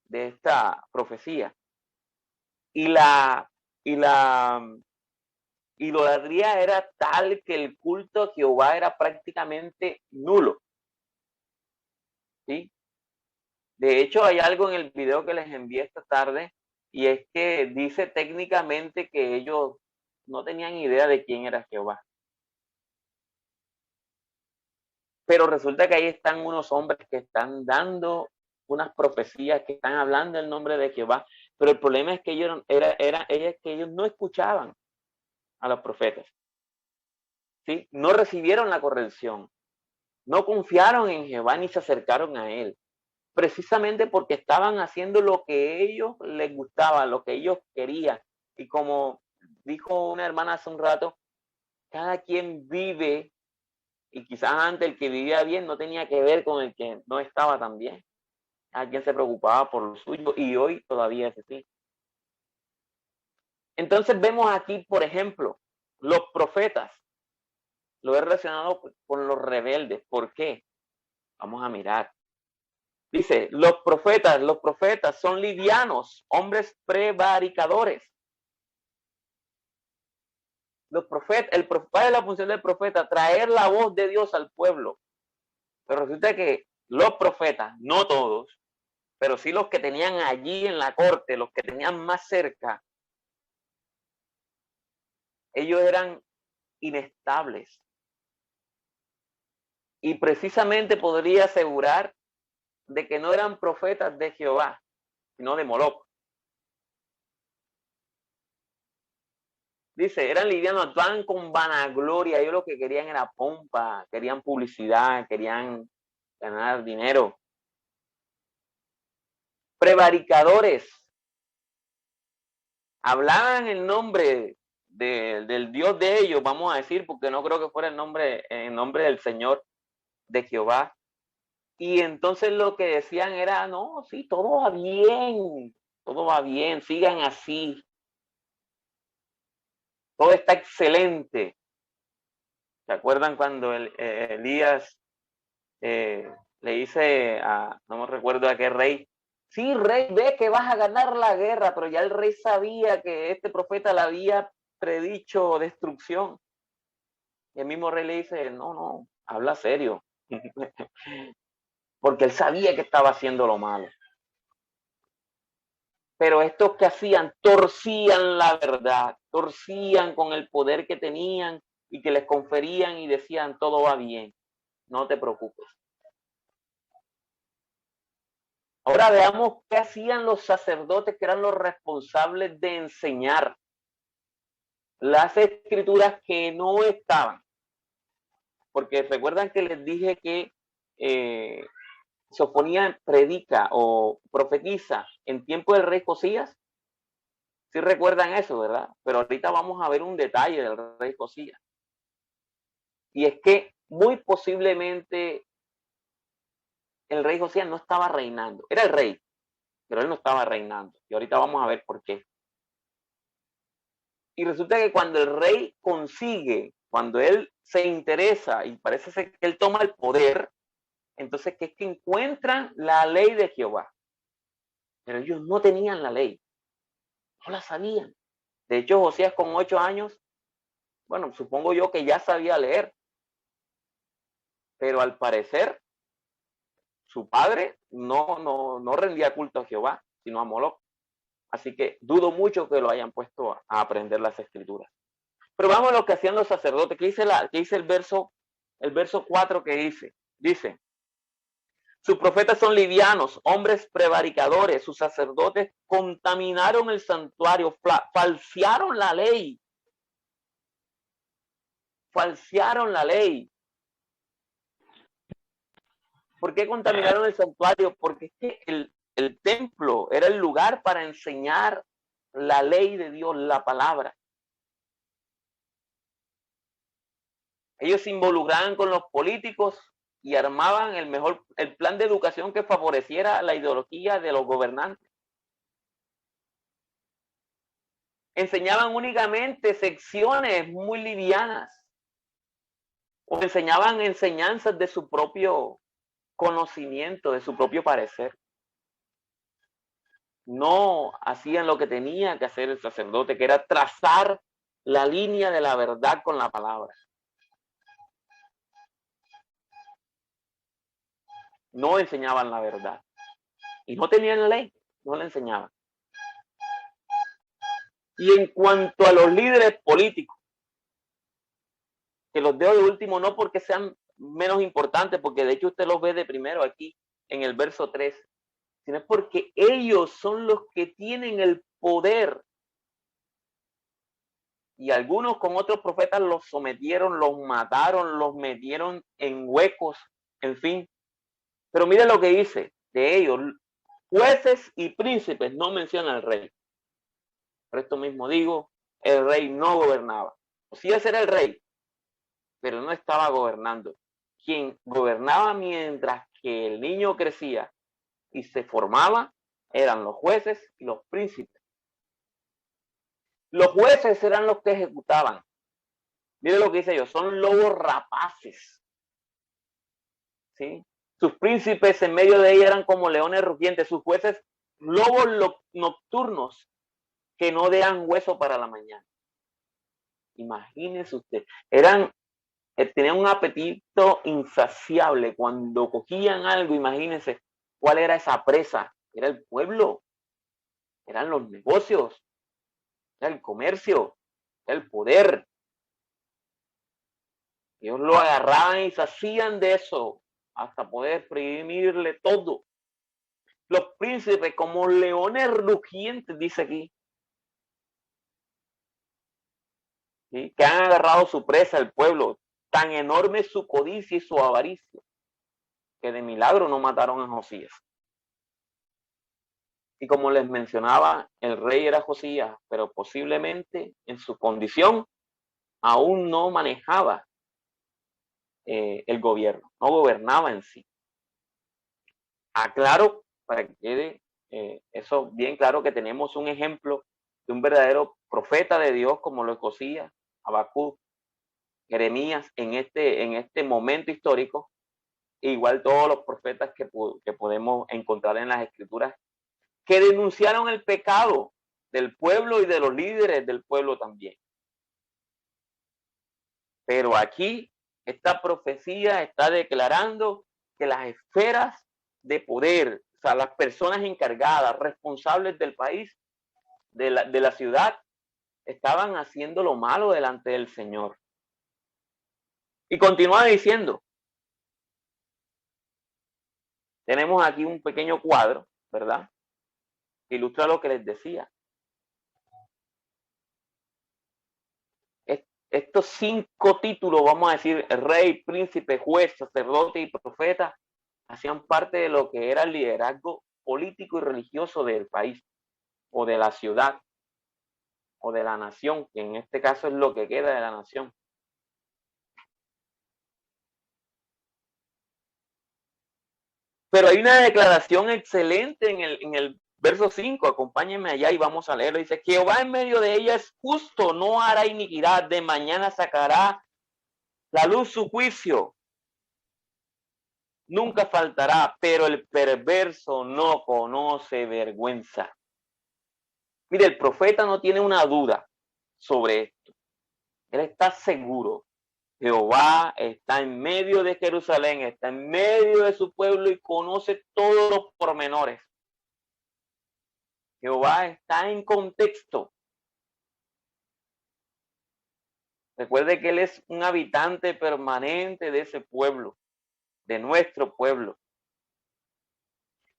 de esta profecía. Y la idolatría era tal que el culto a Jehová era prácticamente nulo. ¿Sí? De hecho, hay algo en el video que les envié esta tarde, y es que dice técnicamente que ellos no tenían idea de quién era Jehová. Pero resulta que ahí están unos hombres que están dando unas profecías, que están hablando el nombre de Jehová, pero el problema es que ellos no escuchaban a los profetas, ¿sí? No recibieron la corrección, no confiaron en Jehová ni se acercaron a él, precisamente porque estaban haciendo lo que a ellos les gustaba, lo que ellos querían. Y como dijo una hermana hace un rato, cada quien vive, y quizás antes el que vivía bien no tenía que ver con el que no estaba tan bien. Cada quien se preocupaba por lo suyo, y hoy todavía es así. Entonces vemos aquí, por ejemplo, los profetas. Lo he relacionado con los rebeldes. ¿Por qué? Vamos a mirar. Dice, los profetas son livianos, hombres prevaricadores. Los profetas, ¿cuál es la función del profeta? Traer la voz de Dios al pueblo. Pero resulta que los profetas, no todos, pero sí los que tenían allí en la corte, los que tenían más cerca, ellos eran inestables. Y precisamente podría asegurar de que no eran profetas de Jehová, sino de Moloch. Dice, eran livianos, actuaban con vanagloria. Ellos lo que querían era pompa, querían publicidad, querían ganar dinero. Prevaricadores. Hablaban el nombre del Dios de ellos, vamos a decir, porque no creo que fuera el nombre del Señor, de Jehová. Y entonces lo que decían era, no, sí, todo va bien, sigan así. Todo está excelente. ¿Se acuerdan cuando Elías le dice no me recuerdo a qué rey, sí, rey, ve que vas a ganar la guerra, pero ya el rey sabía que este profeta le había predicho destrucción. Y el mismo rey le dice, no, habla serio. Porque él sabía que estaba haciendo lo malo. Pero estos que hacían, torcían la verdad, torcían con el poder que tenían y que les conferían y decían, todo va bien, no te preocupes. Ahora veamos qué hacían los sacerdotes que eran los responsables de enseñar las escrituras que no estaban. Porque recuerdan que les dije que Sofonía predica o profetiza en tiempo del rey Josías. Sí recuerdan eso, ¿verdad? Pero ahorita vamos a ver un detalle del rey Josías. Y es que muy posiblemente el rey Josías no estaba reinando. Era el rey, pero él no estaba reinando. Y ahorita vamos a ver por qué. Y resulta que cuando el rey consigue, cuando él se interesa y parece ser que él toma el poder, entonces que es que encuentran la ley de Jehová. Pero ellos no tenían la ley. No la sabían. De hecho, Josías con 8 años, bueno, supongo yo que ya sabía leer. Pero al parecer, su padre no rendía culto a Jehová, sino a Moloc. Así que dudo mucho que lo hayan puesto a aprender las escrituras. Pero vamos a lo que hacían los sacerdotes. ¿Qué dice el verso 4 que dice? Dice, sus profetas son livianos, hombres prevaricadores. Sus sacerdotes contaminaron el santuario, falsearon la ley. Falsearon la ley. ¿Por qué contaminaron el santuario? Porque es que el templo era el lugar para enseñar la ley de Dios, la palabra. Ellos se involucraban con los políticos y armaban el plan de educación que favoreciera la ideología de los gobernantes. Enseñaban únicamente secciones muy livianas o enseñaban enseñanzas de su propio conocimiento, de su propio parecer. No hacían lo que tenía que hacer el sacerdote, que era trazar la línea de la verdad con la palabra. No enseñaban la verdad. Y no tenían la ley, no la enseñaban. Y en cuanto a los líderes políticos, que los dejo de último no porque sean menos importantes, porque de hecho usted los ve de primero aquí en el verso 3, sino porque ellos son los que tienen el poder. Y algunos con otros profetas los sometieron, los mataron, los metieron en huecos, en fin. Pero mire lo que dice de ellos, jueces y príncipes, no menciona al rey. Por esto mismo digo, el rey no gobernaba. Josías era el rey, pero no estaba gobernando. Quien gobernaba mientras que el niño crecía y se formaba eran los jueces y los príncipes. Los jueces eran los que ejecutaban. Mire lo que dice yo, son lobos rapaces. ¿Sí? Sus príncipes en medio de ella eran como leones rugientes, sus jueces lobos nocturnos que no dejan hueso para la mañana. Imagínese usted, tenían un apetito insaciable. Cuando cogían algo, imagínense cuál era esa presa. Era el pueblo, eran los negocios, era el comercio, era el poder. Ellos lo agarraban y se hacían de eso hasta poder exprimirle todo. Los príncipes como leones rugientes, dice aquí, ¿sí? Que han agarrado su presa, el pueblo. Tan enorme es su codicia y su avaricia, que de milagro no mataron a Josías. Y como les mencionaba, el rey era Josías, pero posiblemente en su condición aún no manejaba el gobierno, no gobernaba en sí. Aclaro, para que quede eso bien claro, que tenemos un ejemplo de un verdadero profeta de Dios como lo es Josías, Habacuc, Jeremías en este momento histórico, igual todos los profetas que podemos encontrar en las escrituras, que denunciaron el pecado del pueblo y de los líderes del pueblo también. Pero aquí esta profecía está declarando que las esferas de poder, o sea, las personas encargadas, responsables del país, de la ciudad, estaban haciendo lo malo delante del Señor. Y continúa diciendo, tenemos aquí un pequeño cuadro, ¿verdad? Que ilustra lo que les decía. Estos 5 títulos, vamos a decir, rey, príncipe, juez, sacerdote y profeta, hacían parte de lo que era el liderazgo político y religioso del país, o de la ciudad, o de la nación, que en este caso es lo que queda de la nación. Pero hay una declaración excelente en el verso 5, acompáñenme allá y vamos a leerlo. Dice, Jehová en medio de ella es justo, no hará iniquidad, de mañana sacará la luz su juicio. Nunca faltará, pero el perverso no conoce vergüenza. Mire, el profeta no tiene una duda sobre esto. Él está seguro. Jehová está en medio de Jerusalén, está en medio de su pueblo y conoce todos los pormenores. Jehová está en contexto. Recuerde que Él es un habitante permanente de ese pueblo, de nuestro pueblo.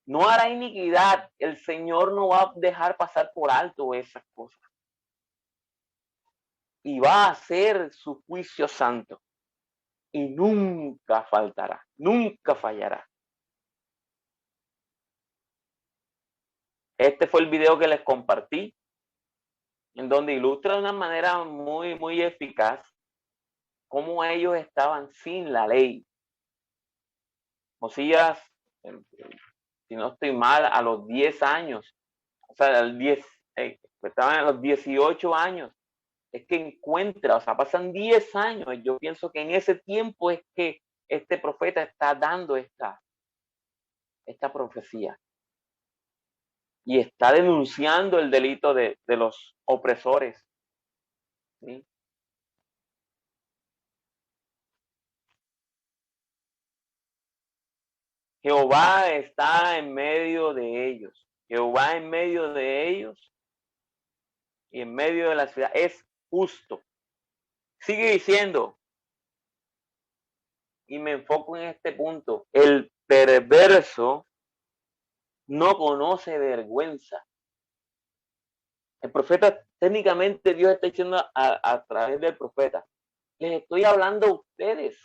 No hará iniquidad. El Señor no va a dejar pasar por alto esas cosas. Y va a hacer su juicio santo. Y nunca faltará, nunca fallará. Este fue el video que les compartí, en donde ilustra de una manera muy, muy eficaz cómo ellos estaban sin la ley. Josías, si no estoy mal, a los 10 años, o sea, estaban a los 18 años, es que encuentra, o sea, pasan 10 años. Yo pienso que en ese tiempo es que este profeta está dando esta profecía. Y está denunciando el delito de los opresores. ¿Sí? Jehová está en medio de ellos. Jehová en medio de ellos y en medio de la ciudad es justo. Sigue diciendo, y me enfoco en este punto, el perverso no conoce vergüenza. El profeta, técnicamente Dios está diciendo a través del profeta, les estoy hablando a ustedes,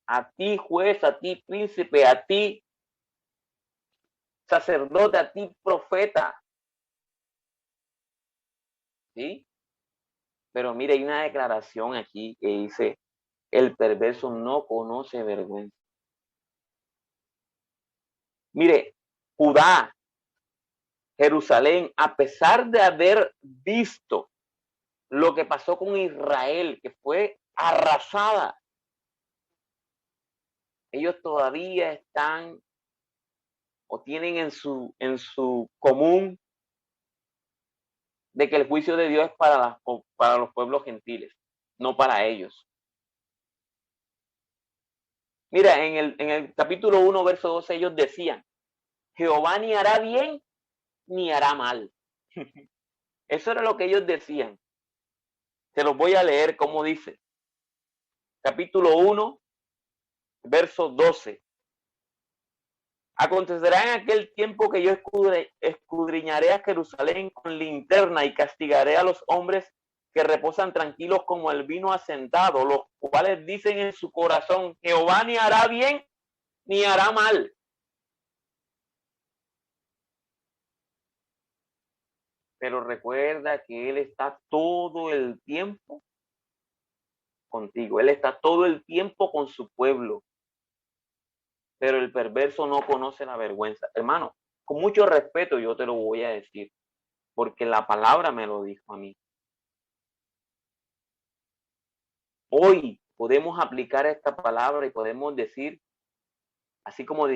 a ti juez, a ti príncipe, a ti sacerdote, a ti profeta. ¿Sí? Pero mire, hay una declaración aquí que dice, el perverso no conoce vergüenza. Mire, Judá, Jerusalén, a pesar de haber visto lo que pasó con Israel, que fue arrasada, ellos todavía están o tienen en su común de que el juicio de Dios es para los pueblos gentiles, no para ellos. Mira, en el capítulo 1, verso 12, ellos decían, Jehová ni hará bien ni hará mal. Eso era lo que ellos decían. Se los voy a leer como dice. Capítulo 1, verso 12. Acontecerá en aquel tiempo que yo escudriñaré a Jerusalén con linterna y castigaré a los hombres que reposan tranquilos como el vino asentado, los cuales dicen en su corazón, Jehová ni hará bien ni hará mal. Pero recuerda que Él está todo el tiempo contigo. Él está todo el tiempo con su pueblo. Pero el perverso no conoce la vergüenza. Hermano, con mucho respeto yo te lo voy a decir, porque la palabra me lo dijo a mí. hoy podemos aplicar esta palabra y podemos decir, así como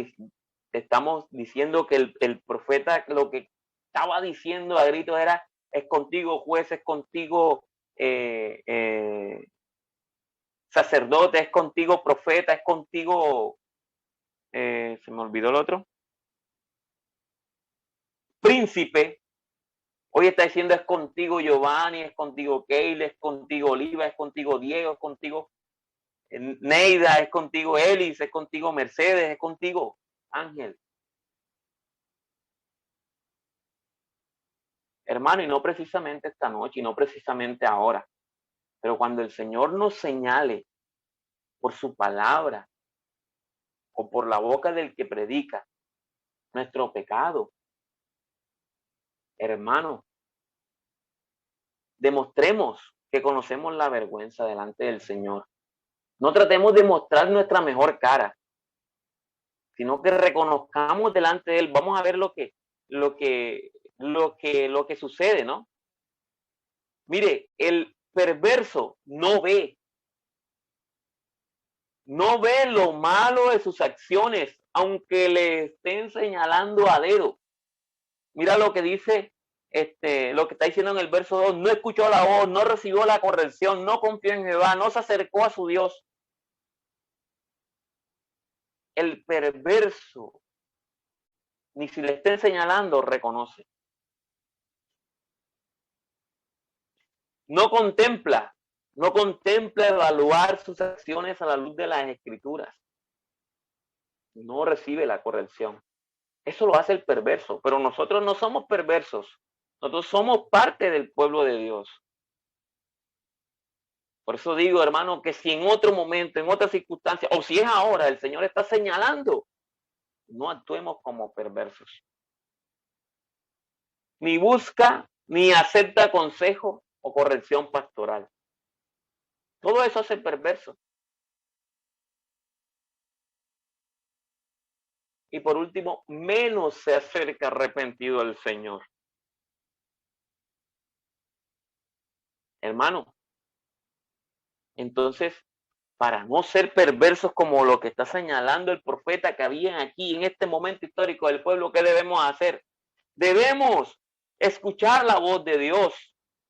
estamos diciendo que el profeta lo que estaba diciendo a gritos era, es contigo juez, es contigo sacerdote, es contigo profeta, es contigo, se me olvidó el otro, príncipe. Hoy está diciendo es contigo Giovanni, es contigo Keila, es contigo Oliva, es contigo Diego, es contigo Neida, es contigo Elis, es contigo Mercedes, es contigo Ángel. Hermano, y no precisamente esta noche, y no precisamente ahora, pero cuando el Señor nos señale por su palabra o por la boca del que predica nuestro pecado, hermano, demostremos que conocemos la vergüenza delante del Señor. No tratemos de mostrar nuestra mejor cara, sino que reconozcamos delante de Él. Vamos a ver lo que sucede, ¿no? Mire, el perverso no ve lo malo de sus acciones, aunque le estén señalando a dedo. Mira lo que dice, lo que está diciendo en el verso 2, no escuchó la voz, no recibió la corrección, no confió en Jehová, no se acercó a su Dios. El perverso, ni si le estén señalando, reconoce. No contempla evaluar sus acciones a la luz de las Escrituras. No recibe la corrección. Eso lo hace el perverso, pero nosotros no somos perversos. Nosotros somos parte del pueblo de Dios. Por eso digo, hermano, que si en otro momento, en otra circunstancia, o si es ahora, el Señor está señalando, no actuemos como perversos. Ni busca, ni acepta consejo o corrección pastoral. Todo eso hace perverso. Y por último, menos se acerca arrepentido al Señor. Hermano, entonces, para no ser perversos como lo que está señalando el profeta que había aquí en este momento histórico del pueblo, ¿qué debemos hacer? Debemos escuchar la voz de Dios.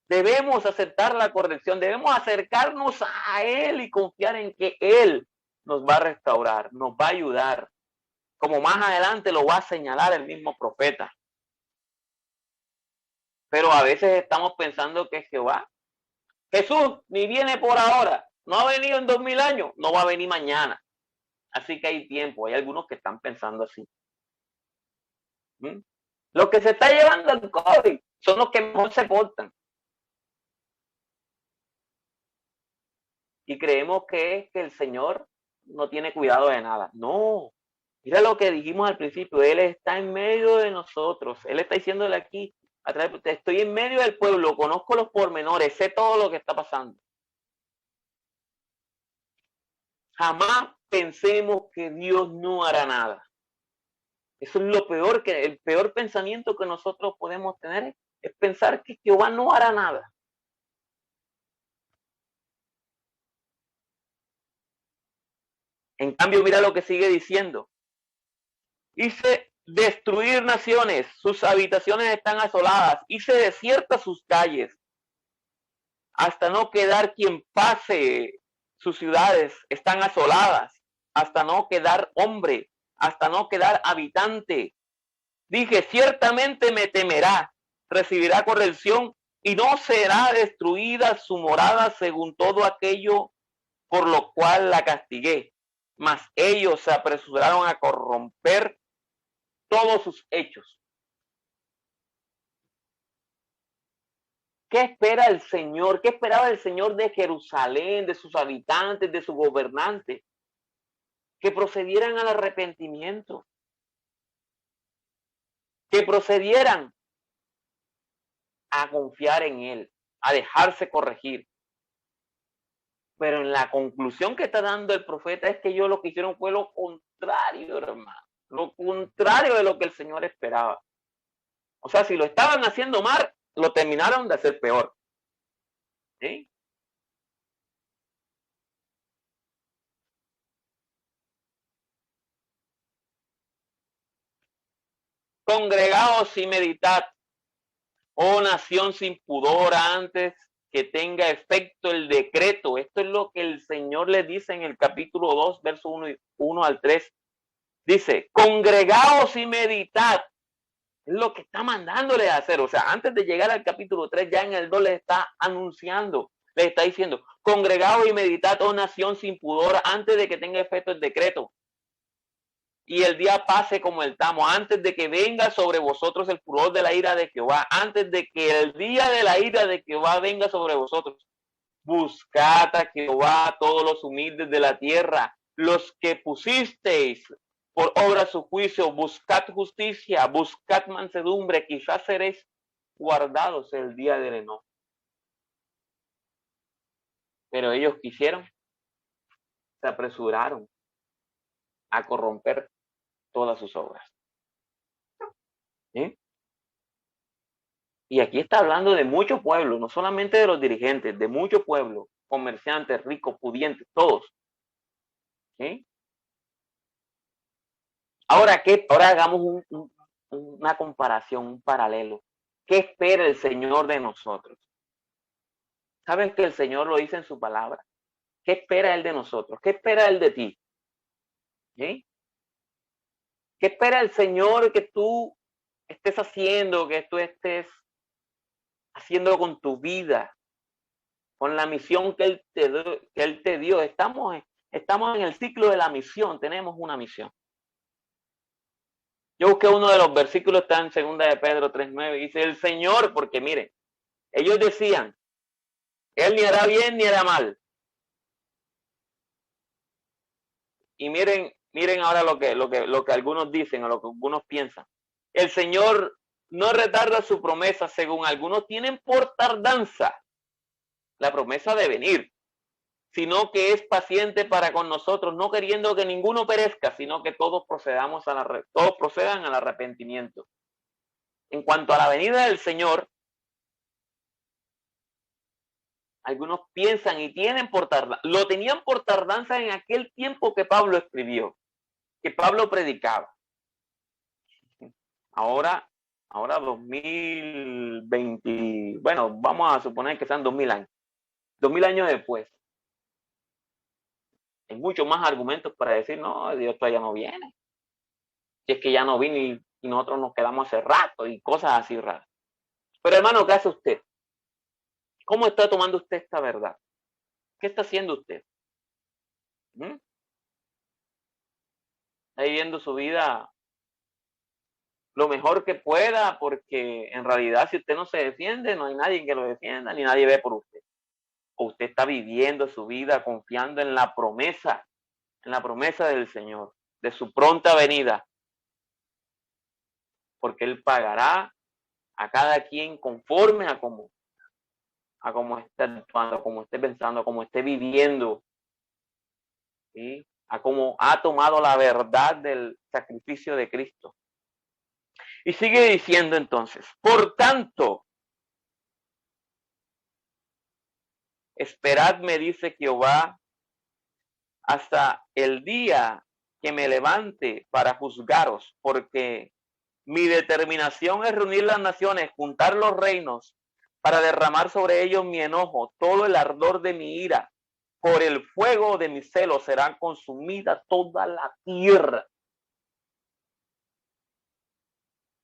Debemos aceptar la corrección. Debemos acercarnos a Él y confiar en que Él nos va a restaurar, nos va a ayudar. Como más adelante lo va a señalar el mismo profeta. Pero a veces estamos pensando que Jehová, Jesús, ni viene por ahora, no ha venido en 2000 años, no va a venir mañana. Así que hay tiempo, hay algunos que están pensando así. Los que se está llevando el COVID son los que mejor se portan. Y creemos que el Señor no tiene cuidado de nada. No. Mira lo que dijimos al principio, Él está en medio de nosotros. Él está diciéndole aquí, estoy en medio del pueblo, conozco los pormenores, sé todo lo que está pasando. Jamás pensemos que Dios no hará nada. Eso es lo peor, el peor pensamiento que nosotros podemos tener es pensar que Jehová no hará nada. En cambio, mira lo que sigue diciendo. Hice destruir naciones, sus habitaciones están asoladas, hice desiertas sus calles, hasta no quedar quien pase, sus ciudades están asoladas, hasta no quedar hombre, hasta no quedar habitante. Dije, ciertamente me temerá, recibirá corrección y no será destruida su morada según todo aquello por lo cual la castigué. Mas ellos se apresuraron a corromper todos sus hechos. ¿Qué espera el Señor? ¿Qué esperaba el Señor de Jerusalén, de sus habitantes, de sus gobernantes? Que procedieran al arrepentimiento. Que procedieran a confiar en Él, a dejarse corregir. Pero en la conclusión que está dando el profeta es que ellos lo que hicieron fue lo contrario, hermano. Lo contrario de lo que el Señor esperaba. O sea, si lo estaban haciendo mal, lo terminaron de hacer peor. ¿Sí? Congregaos y meditad, oh nación sin pudor, antes que tenga efecto el decreto. Esto es lo que el Señor le dice en el capítulo 2, verso 1 al 3. Dice, congregaos y meditad. Es lo que está mandándole a hacer. O sea, antes de llegar al capítulo 3, ya en el 2 le está anunciando, le está diciendo, congregaos y meditad, oh nación sin pudor, antes de que tenga efecto el decreto. Y el día pase como el tamo, antes de que venga sobre vosotros el furor de la ira de Jehová, antes de que el día de la ira de Jehová venga sobre vosotros. Buscad a Jehová todos los humildes de la tierra, los que pusisteis por obra su juicio, buscad justicia, buscad mansedumbre, quizás seréis guardados el día del enojo. Pero ellos quisieron, se apresuraron a corromper todas sus obras. ¿Sí? Y aquí está hablando de muchos pueblos, no solamente de los dirigentes, de muchos pueblos, comerciantes, ricos, pudientes, todos. ¿Sí? Ahora hagamos una comparación, un paralelo. ¿Qué espera el Señor de nosotros? ¿Sabes que el Señor lo dice en su palabra? ¿Qué espera Él de nosotros? ¿Qué espera Él de ti? ¿Sí? ¿Qué espera el Señor que tú estés haciendo, que tú estés haciendo con tu vida, con la misión que Él te dio? Estamos en el ciclo de la misión, tenemos una misión. Yo busqué uno de los versículos, está en 2 de Pedro 3:9, dice el Señor, porque miren, ellos decían, Él ni hará bien ni hará mal. Y miren ahora lo que algunos dicen o lo que algunos piensan. El Señor no retarda su promesa, según algunos tienen por tardanza la promesa de venir, sino que es paciente para con nosotros, no queriendo que ninguno perezca, sino que todos procedan al arrepentimiento. En cuanto a la venida del Señor, algunos piensan y tienen por tardanza, lo tenían por tardanza en aquel tiempo que Pablo escribió, que Pablo predicaba. Ahora 2020, bueno, vamos a suponer que sean 2000 años. 2000 años después. Hay muchos más argumentos para decir, no, Dios todavía no viene. Si es que ya no vino y nosotros nos quedamos hace rato y cosas así raras. Pero hermano, ¿qué hace usted? ¿Cómo está tomando usted esta verdad? ¿Qué está haciendo usted? ¿Está viviendo su vida lo mejor que pueda? Porque en realidad si usted no se defiende, no hay nadie que lo defienda, ni nadie ve por usted. O usted está viviendo su vida confiando en la promesa del Señor, de su pronta venida. Porque Él pagará a cada quien conforme a cómo esté actuando, a cómo esté pensando, a cómo esté viviendo, ¿sí? A cómo ha tomado la verdad del sacrificio de Cristo. Y sigue diciendo entonces, por tanto, esperadme, dice Jehová, hasta el día que me levante para juzgaros, porque mi determinación es reunir las naciones, juntar los reinos, para derramar sobre ellos mi enojo, todo el ardor de mi ira. Por el fuego de mi celo será consumida toda la tierra.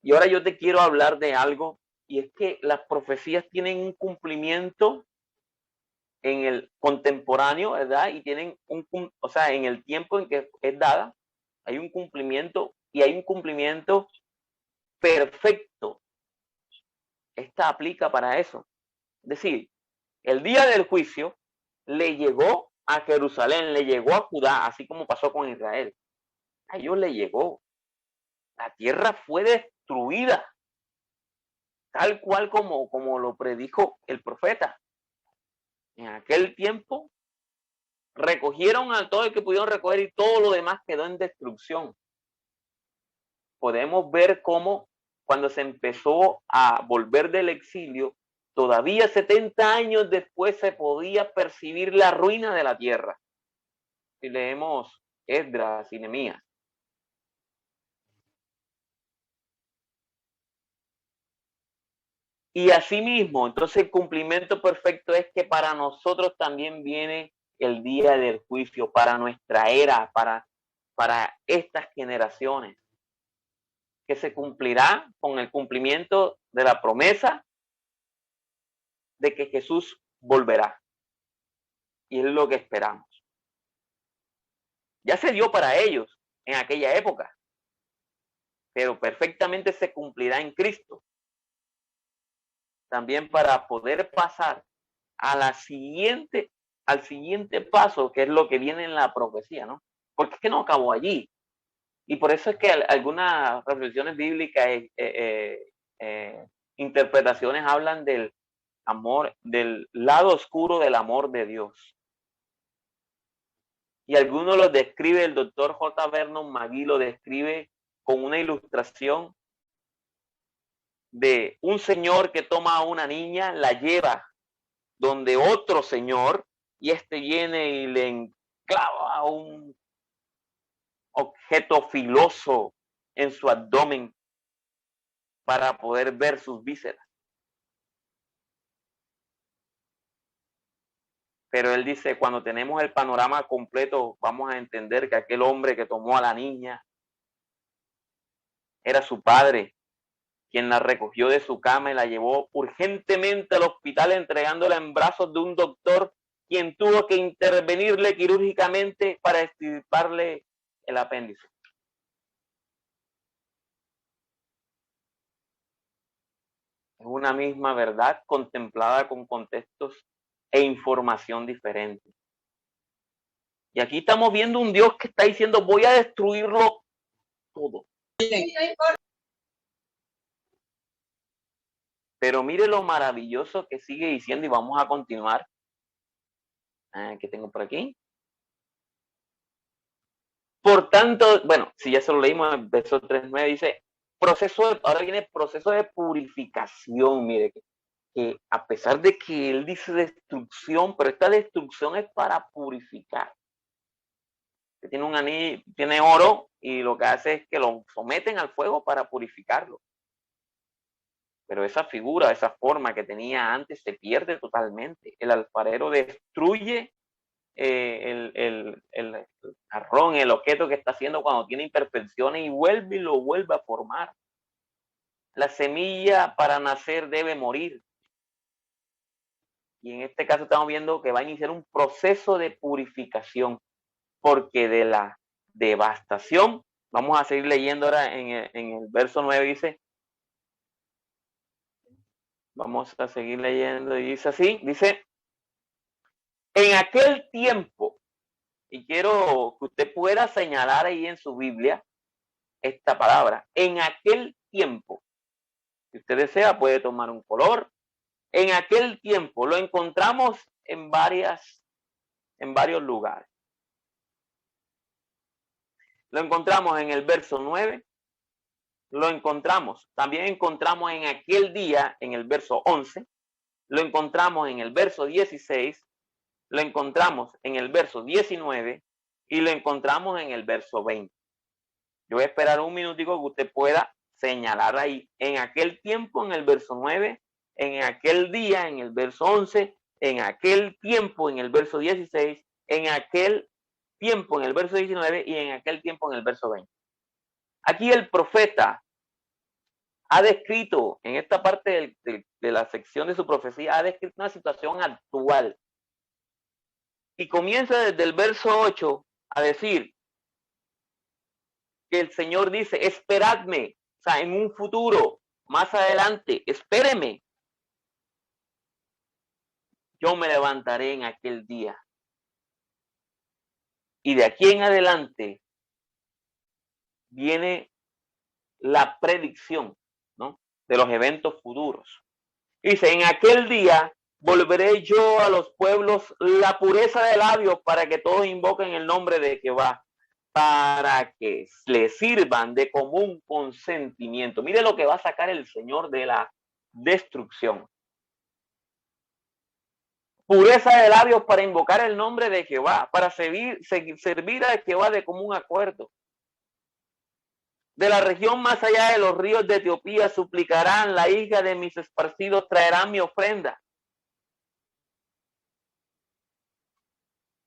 Y ahora yo te quiero hablar de algo, y es que las profecías tienen un cumplimiento en el contemporáneo, ¿verdad? Y tienen en el tiempo en que es dada, hay un cumplimiento, y hay un cumplimiento perfecto. Esta aplica para eso. Es decir, el día del juicio le llegó a Jerusalén, le llegó a Judá, así como pasó con Israel. A ellos le llegó. La tierra fue destruida, tal cual como lo predijo el profeta. En aquel tiempo recogieron a todo el que pudieron recoger y todo lo demás quedó en destrucción. Podemos ver cómo cuando se empezó a volver del exilio, todavía 70 años después se podía percibir la ruina de la tierra. Si leemos Esdras y Nehemías. Y asimismo, entonces el cumplimiento perfecto es que para nosotros también viene el día del juicio, para nuestra era, para estas generaciones, que se cumplirá con el cumplimiento de la promesa de que Jesús volverá. Y es lo que esperamos. Ya se dio para ellos en aquella época, pero perfectamente se cumplirá en Cristo. También para poder pasar al siguiente paso, que es lo que viene en la profecía, ¿no? Porque es que no acabó allí. Y por eso es que algunas reflexiones bíblicas, interpretaciones hablan del amor, del lado oscuro del amor de Dios. Y algunos lo describe, el doctor J. Vernon McGee lo describe con una ilustración de un señor que toma a una niña, la lleva donde otro señor, y este viene y le enclava un objeto filoso en su abdomen para poder ver sus vísceras. Pero él dice, cuando tenemos el panorama completo, vamos a entender que aquel hombre que tomó a la niña era su padre, quien la recogió de su cama y la llevó urgentemente al hospital, entregándola en brazos de un doctor, quien tuvo que intervenirle quirúrgicamente para extirparle el apéndice. Es una misma verdad contemplada con contextos e información diferente. Y aquí estamos viendo un Dios que está diciendo, voy a destruirlo todo. Pero mire lo maravilloso que sigue diciendo, y vamos a continuar. ¿Qué tengo por aquí? Por tanto, bueno, si ya se lo leímos, el verso 3.9 dice, ahora viene el proceso de purificación. Mire, que a pesar de que él dice destrucción, pero esta destrucción es para purificar. Que tiene un anillo, tiene oro, y lo que hace es que lo someten al fuego para purificarlo. Pero esa figura, esa forma que tenía antes se pierde totalmente. El alfarero destruye el jarrón, el objeto que está haciendo cuando tiene imperfecciones, y vuelve y lo vuelve a formar. La semilla para nacer debe morir. Y en este caso estamos viendo que va a iniciar un proceso de purificación, porque de la devastación, vamos a seguir leyendo ahora en el verso 9, dice, vamos a seguir leyendo, y dice así, dice, en aquel tiempo, y quiero que usted pueda señalar ahí en su Biblia esta palabra, en aquel tiempo, si usted desea puede tomar un color. En aquel tiempo lo encontramos en varios lugares. Lo encontramos en el verso 9, también encontramos en aquel día, en el verso 11, lo encontramos en el verso 16, lo encontramos en el verso 19 y lo encontramos en el verso 20. Yo voy a esperar un minutico que usted pueda señalar ahí, en aquel tiempo, en el verso 9, en aquel día, en el verso 11, en aquel tiempo, en el verso 16, en aquel tiempo, en el verso 19 y en aquel tiempo, en el verso 20. Aquí el profeta ha descrito, en esta parte de la sección de su profecía, ha descrito una situación actual. Y comienza desde el verso 8 a decir que el Señor dice, esperadme, o sea, en un futuro, más adelante, espéreme. Yo me levantaré en aquel día. Y de aquí en adelante viene la predicción, ¿no?, de los eventos futuros. Dice, en aquel día volveré yo a los pueblos la pureza de labios para que todos invoquen el nombre de Jehová, para que le sirvan de común consentimiento. Mire lo que va a sacar el Señor de la destrucción. Pureza de labios para invocar el nombre de Jehová, para servir a Jehová de común acuerdo. de la región más allá de los ríos de Etiopía suplicarán, la hija de mis esparcidos traerá mi ofrenda.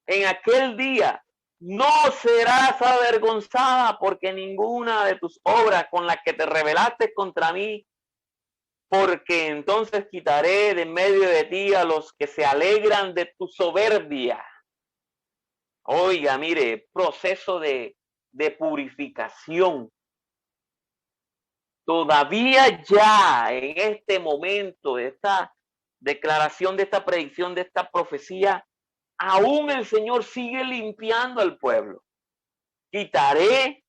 En aquel día no serás avergonzada porque ninguna de tus obras con las que te rebelaste contra mí, porque entonces quitaré de en medio de ti a los que se alegran de tu soberbia. Oiga, mire, proceso de purificación. Todavía ya en este momento de esta declaración, de esta predicción, de esta profecía, aún el Señor sigue limpiando al pueblo. Quitaré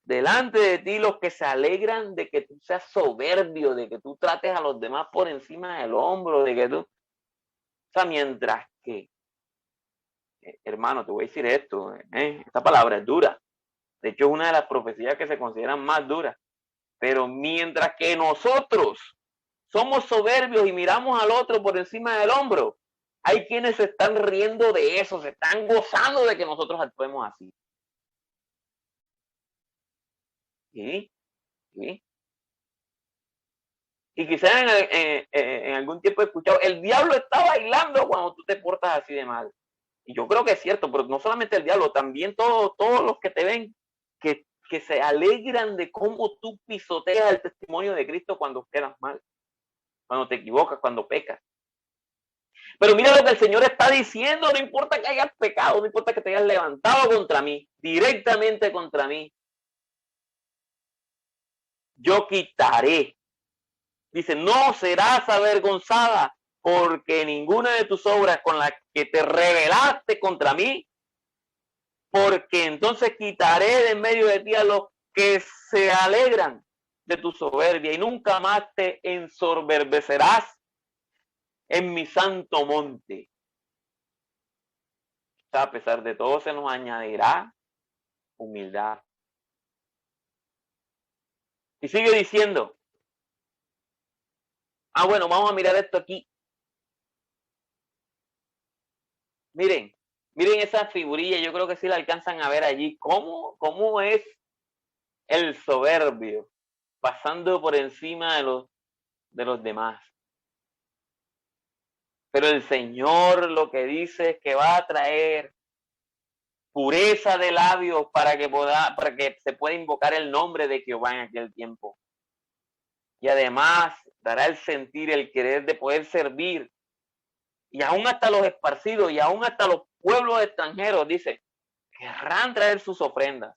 delante de ti los que se alegran de que tú seas soberbio, de que tú trates a los demás por encima del hombro, de que tú... O sea, mientras que, hermano, te voy a decir esto, esta palabra es dura. De hecho, es una de las profecías que se consideran más duras. Pero mientras que nosotros somos soberbios y miramos al otro por encima del hombro, hay quienes se están riendo de eso, se están gozando de que nosotros actuemos así. ¿Sí? ¿Sí? Y quizás en algún tiempo he escuchado, el diablo está bailando cuando tú te portas así de mal. Y yo creo que es cierto, pero no solamente el diablo, también todos los que te ven, que se alegran de cómo tú pisoteas el testimonio de Cristo cuando quedas mal, cuando te equivocas, cuando pecas. Pero mira lo que el Señor está diciendo, no importa que hayas pecado, no importa que te hayas levantado contra mí, directamente contra mí. Yo quitaré. Dice, no serás avergonzada porque ninguna de tus obras con las que te rebelaste contra mí, porque entonces quitaré de en medio de ti a los que se alegran de tu soberbia y nunca más te ensoberbecerás en mi santo monte. A pesar de todo se nos añadirá humildad. Y sigue diciendo, bueno, vamos a mirar esto aquí. Miren esa figurilla, yo creo que sí la alcanzan a ver allí. ¿Cómo es el soberbio pasando por encima de los demás? Pero el Señor lo que dice es que va a traer pureza de labios para que se pueda invocar el nombre de Jehová en aquel tiempo. Y además dará el sentir, el querer de poder servir. Y aún hasta los esparcidos y aún hasta los pueblos extranjeros, dice, querrán traer sus ofrendas.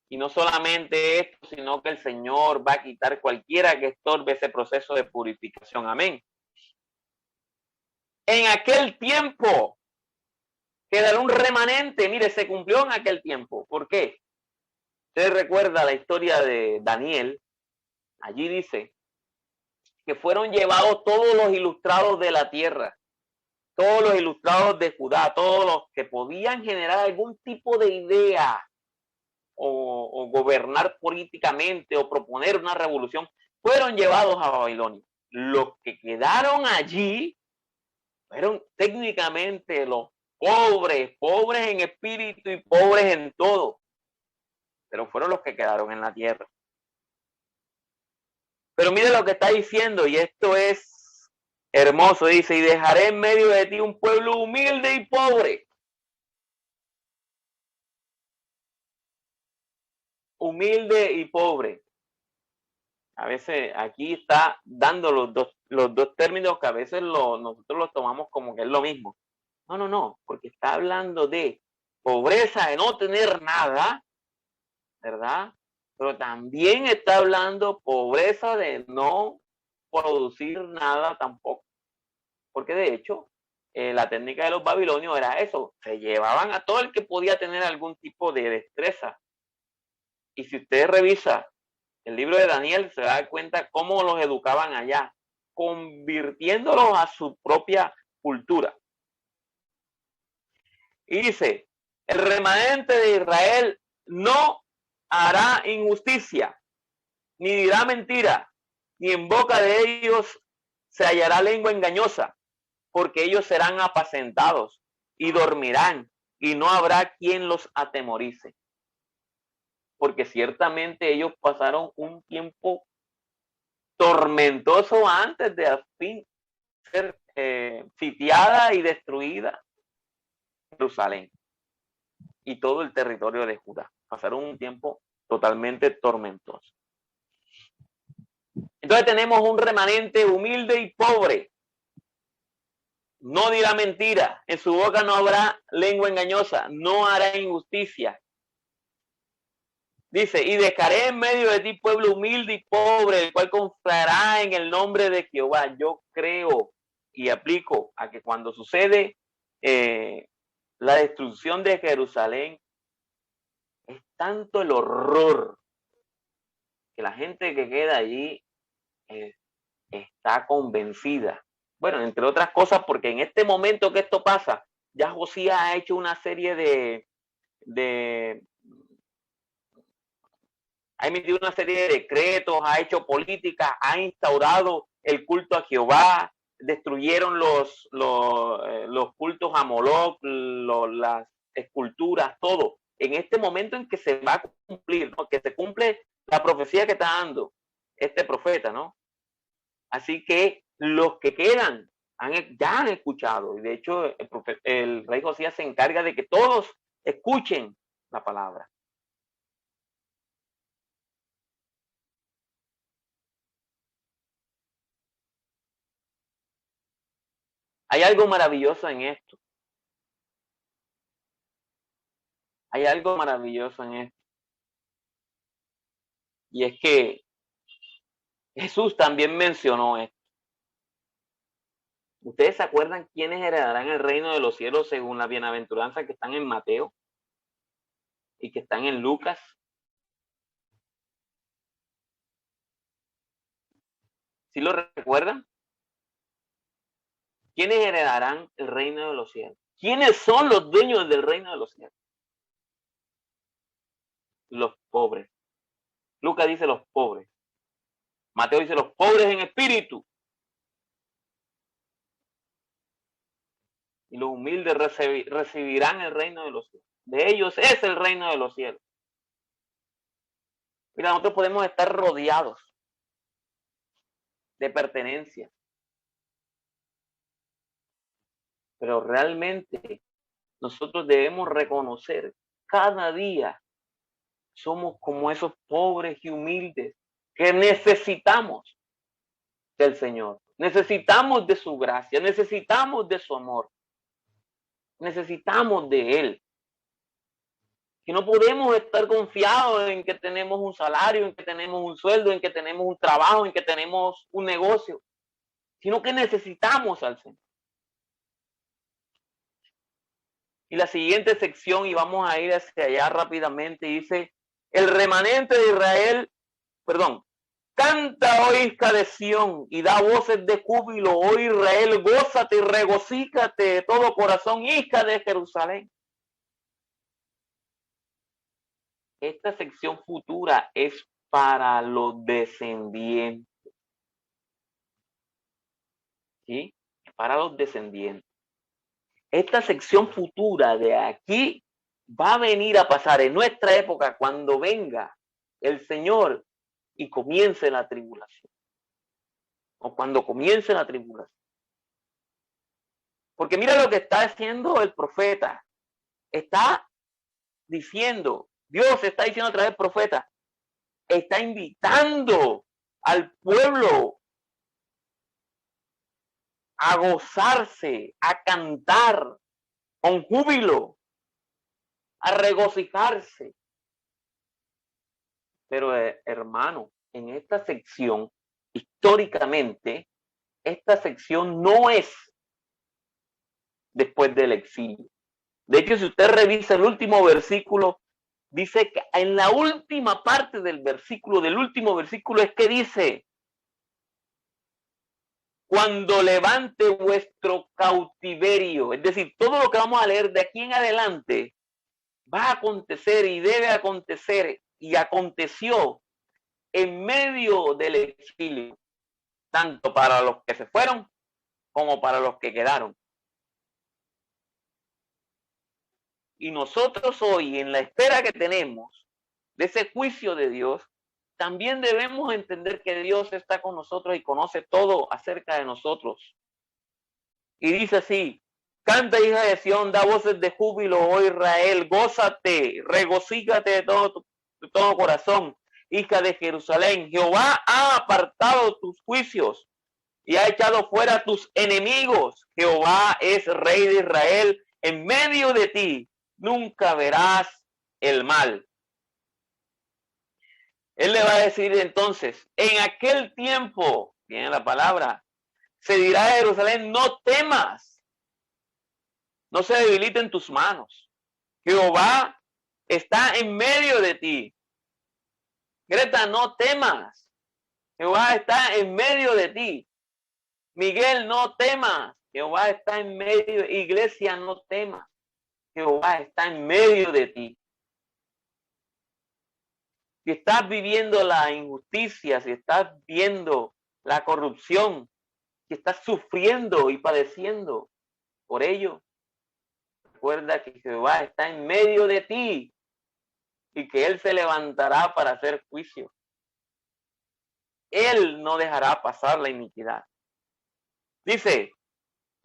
Y no solamente esto, sino que el Señor va a quitar cualquiera que estorbe ese proceso de purificación. Amén. En aquel tiempo quedará un remanente. Mire, se cumplió en aquel tiempo. ¿Por qué? Usted recuerda la historia de Daniel. Allí dice que fueron llevados todos los ilustrados de la tierra, todos los ilustrados de Judá, todos los que podían generar algún tipo de idea o gobernar políticamente o proponer una revolución, fueron llevados a Babilonia. Los que quedaron allí fueron técnicamente los pobres en espíritu y pobres en todo, pero fueron los que quedaron en la tierra. Pero mire lo que está diciendo, y esto es hermoso, dice, y dejaré en medio de ti un pueblo humilde y pobre. Humilde y pobre. A veces aquí está dando los dos términos que a veces nosotros los tomamos como que es lo mismo. No, porque está hablando de pobreza, de no tener nada, ¿verdad? Pero también está hablando pobreza de no producir nada tampoco. Porque de hecho, la técnica de los babilonios era eso. Se llevaban a todo el que podía tener algún tipo de destreza. Y si usted revisa el libro de Daniel, se da cuenta cómo los educaban allá, convirtiéndolos a su propia cultura. Y dice, el remanente de Israel no hará injusticia, ni dirá mentira, ni en boca de ellos se hallará lengua engañosa, porque ellos serán apacentados y dormirán, y no habrá quien los atemorice. porque ciertamente ellos pasaron un tiempo tormentoso antes de al fin ser sitiada y destruida Jerusalén y todo el territorio de Judá. Pasaron un tiempo totalmente tormentoso. Entonces tenemos un remanente humilde y pobre. No dirá mentira, en su boca no habrá lengua engañosa, no hará injusticia. Dice, y dejaré en medio de ti pueblo humilde y pobre, el cual confiará en el nombre de Jehová. Yo creo y aplico a que cuando sucede la destrucción de Jerusalén, es tanto el horror que la gente que queda allí está convencida. Bueno, entre otras cosas, porque en este momento que esto pasa, ya Josías ha hecho una serie ha emitido una serie de decretos, ha hecho políticas, ha instaurado el culto a Jehová, destruyeron los cultos a Moloch, las esculturas, todo. En este momento en que se va a cumplir, ¿no? Que se cumple la profecía que está dando este profeta, ¿no? Así que los que quedan ya han escuchado, y de hecho el rey Josías se encarga de que todos escuchen la palabra. Hay algo maravilloso en esto. Hay algo maravilloso en esto. Y es que Jesús también mencionó esto. ¿Ustedes se acuerdan quiénes heredarán el reino de los cielos según la bienaventuranza que están en Mateo y que están en Lucas? ¿Sí lo recuerdan? ¿Quiénes heredarán el reino de los cielos? ¿Quiénes son los dueños del reino de los cielos? Los pobres. Lucas dice los pobres. Mateo dice los pobres en espíritu. Y los humildes recibirán el reino de los cielos. De ellos es el reino de los cielos. Mira, nosotros podemos estar rodeados de pertenencia. Pero realmente nosotros debemos reconocer cada día somos como esos pobres y humildes que necesitamos del Señor. Necesitamos de su gracia, necesitamos de su amor. Necesitamos de Él. Que no podemos estar confiados en que tenemos un salario, en que tenemos un sueldo, en que tenemos un trabajo, en que tenemos un negocio, sino que necesitamos al Señor. Y la siguiente sección, y vamos a ir hacia allá rápidamente, dice, el remanente de Israel, canta, oh hija de Sión, y da voces de júbilo, oh Israel, gózate y regocícate de todo corazón, hija de Jerusalén. Esta sección futura es para los descendientes. ¿Sí? Para los descendientes. Esta sección futura de aquí va a venir a pasar en nuestra época cuando venga el Señor y comience la tribulación. O cuando comience la tribulación. Porque mira lo que está haciendo el profeta. Está diciendo, Dios está diciendo a través del profeta, está invitando al pueblo a gozarse, a cantar con júbilo, a regocijarse. Pero hermano, en esta sección, históricamente, esta sección no es después del exilio. De hecho, si usted revisa el último versículo, dice que en la última parte del último versículo es que dice, cuando levante vuestro cautiverio, es decir, todo lo que vamos a leer de aquí en adelante va a acontecer y debe acontecer y aconteció en medio del exilio, tanto para los que se fueron como para los que quedaron. Y nosotros hoy, en la espera que tenemos de ese juicio de Dios, también debemos entender que Dios está con nosotros y conoce todo acerca de nosotros. Y dice así: canta, hija de Sión, da voces de júbilo, oh Israel, gózate, regocígate de todo corazón, hija de Jerusalén. Jehová ha apartado tus juicios y ha echado fuera tus enemigos. Jehová es rey de Israel, en medio de ti nunca verás el mal. Él le va a decir entonces, en aquel tiempo, viene la palabra, se dirá a Jerusalén: no temas, no se debiliten tus manos. Jehová está en medio de ti. Greta, no temas. Jehová está en medio de ti. Miguel, no temas. Jehová está en medio. Iglesia, no temas. Jehová está en medio de ti. Si estás viviendo la injusticia, si estás viendo la corrupción, si estás sufriendo y padeciendo por ello, recuerda que Jehová está en medio de ti y que Él se levantará para hacer juicio. Él no dejará pasar la iniquidad. Dice: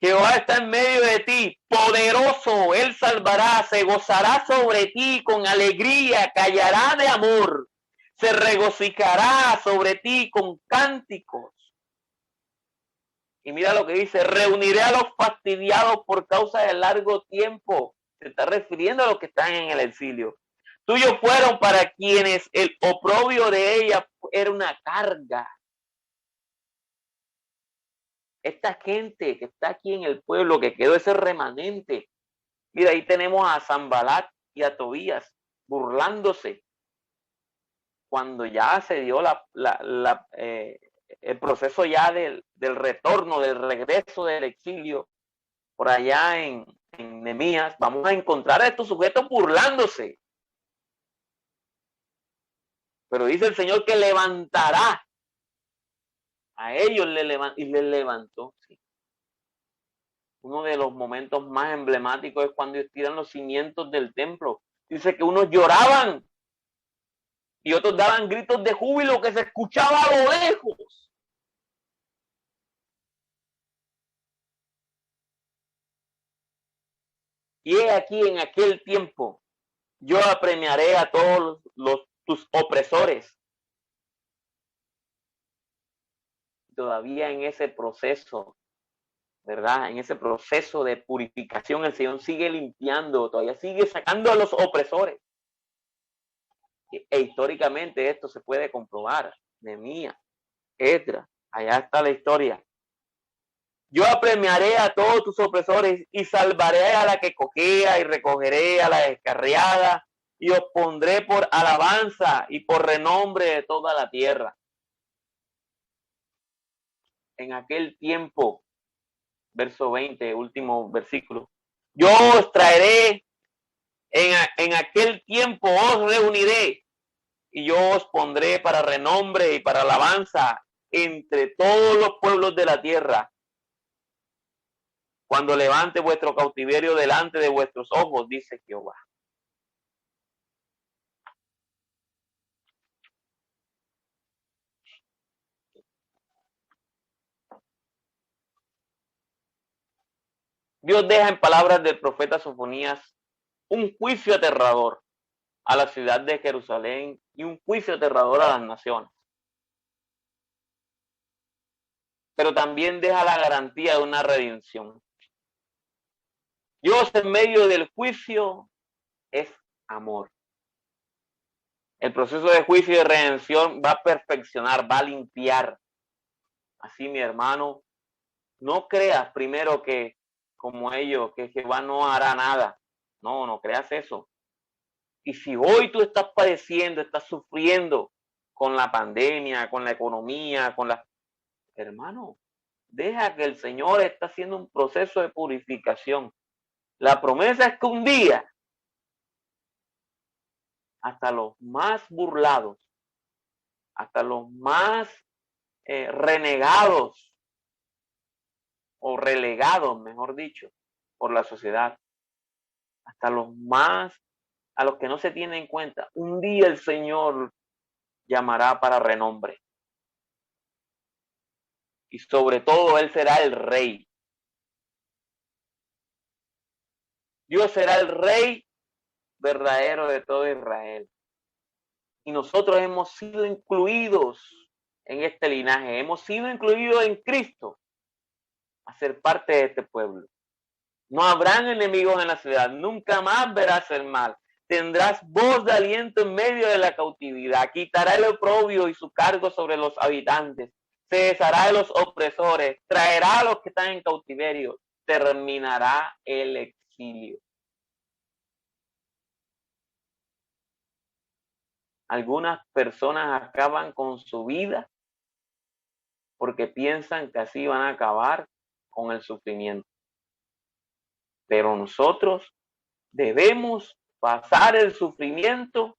Jehová está en medio de ti, poderoso, Él salvará, se gozará sobre ti con alegría, callará de amor, se regocijará sobre ti con cánticos. Y mira lo que dice: reuniré a los fastidiados por causa del largo tiempo. Se está refiriendo a los que están en el exilio. Tuyos fueron para quienes el oprobio de ella era una carga. Esta gente que está aquí en el pueblo, que quedó ese remanente. Mira, ahí tenemos a Sanbalat y a Tobías burlándose. Cuando ya se dio el proceso ya del retorno, del regreso del exilio, por allá en Nehemías, vamos a encontrar a estos sujetos burlándose. Pero dice el Señor que levantará a ellos y les levantó. Sí. Uno de los momentos más emblemáticos es cuando estiran los cimientos del templo. Dice que unos lloraban y otros daban gritos de júbilo que se escuchaba a lo lejos. Y he aquí, en aquel tiempo, yo apremiaré a todos tus opresores. Todavía en ese proceso, ¿verdad? En ese proceso de purificación, el Señor sigue limpiando, todavía sigue sacando a los opresores. E históricamente esto se puede comprobar. Nehemías, Esdras, allá está la historia. Yo apremiaré a todos tus opresores y salvaré a la que cojea y recogeré a la descarriada y os pondré por alabanza y por renombre de toda la tierra. En aquel tiempo, verso 20, último versículo, yo os traeré, en aquel tiempo os reuniré y yo os pondré para renombre y para alabanza entre todos los pueblos de la tierra. Cuando levante vuestro cautiverio delante de vuestros ojos, dice Jehová. Dios deja en palabras del profeta Sofonías un juicio aterrador a la ciudad de Jerusalén y un juicio aterrador a las naciones. Pero también deja la garantía de una redención. Dios en medio del juicio es amor. El proceso de juicio y de redención va a perfeccionar, va a limpiar. Así, mi hermano, no creas primero que como ellos, que Jehová no hará nada. No, no creas eso. Y si hoy tú estás padeciendo, estás sufriendo con la pandemia, con la economía, hermano, deja que el Señor está haciendo un proceso de purificación. La promesa es que un día, hasta los más burlados, hasta los más renegados, o relegados, mejor dicho, por la sociedad, hasta los más a los que no se tienen en cuenta, un día el Señor llamará para renombre. Y sobre todo Él será el Rey. Dios será el Rey verdadero de todo Israel. Y nosotros hemos sido incluidos en este linaje. Hemos sido incluidos en Cristo a ser parte de este pueblo. No habrán enemigos en la ciudad. Nunca más verás el mal. Tendrás voz de aliento en medio de la cautividad. Quitará el oprobio y su cargo sobre los habitantes. Se deshará de los opresores. Traerá a los que están en cautiverio. Terminará el exilio. Algunas personas acaban con su vida porque piensan que así van a acabar con el sufrimiento. Pero nosotros debemos pasar el sufrimiento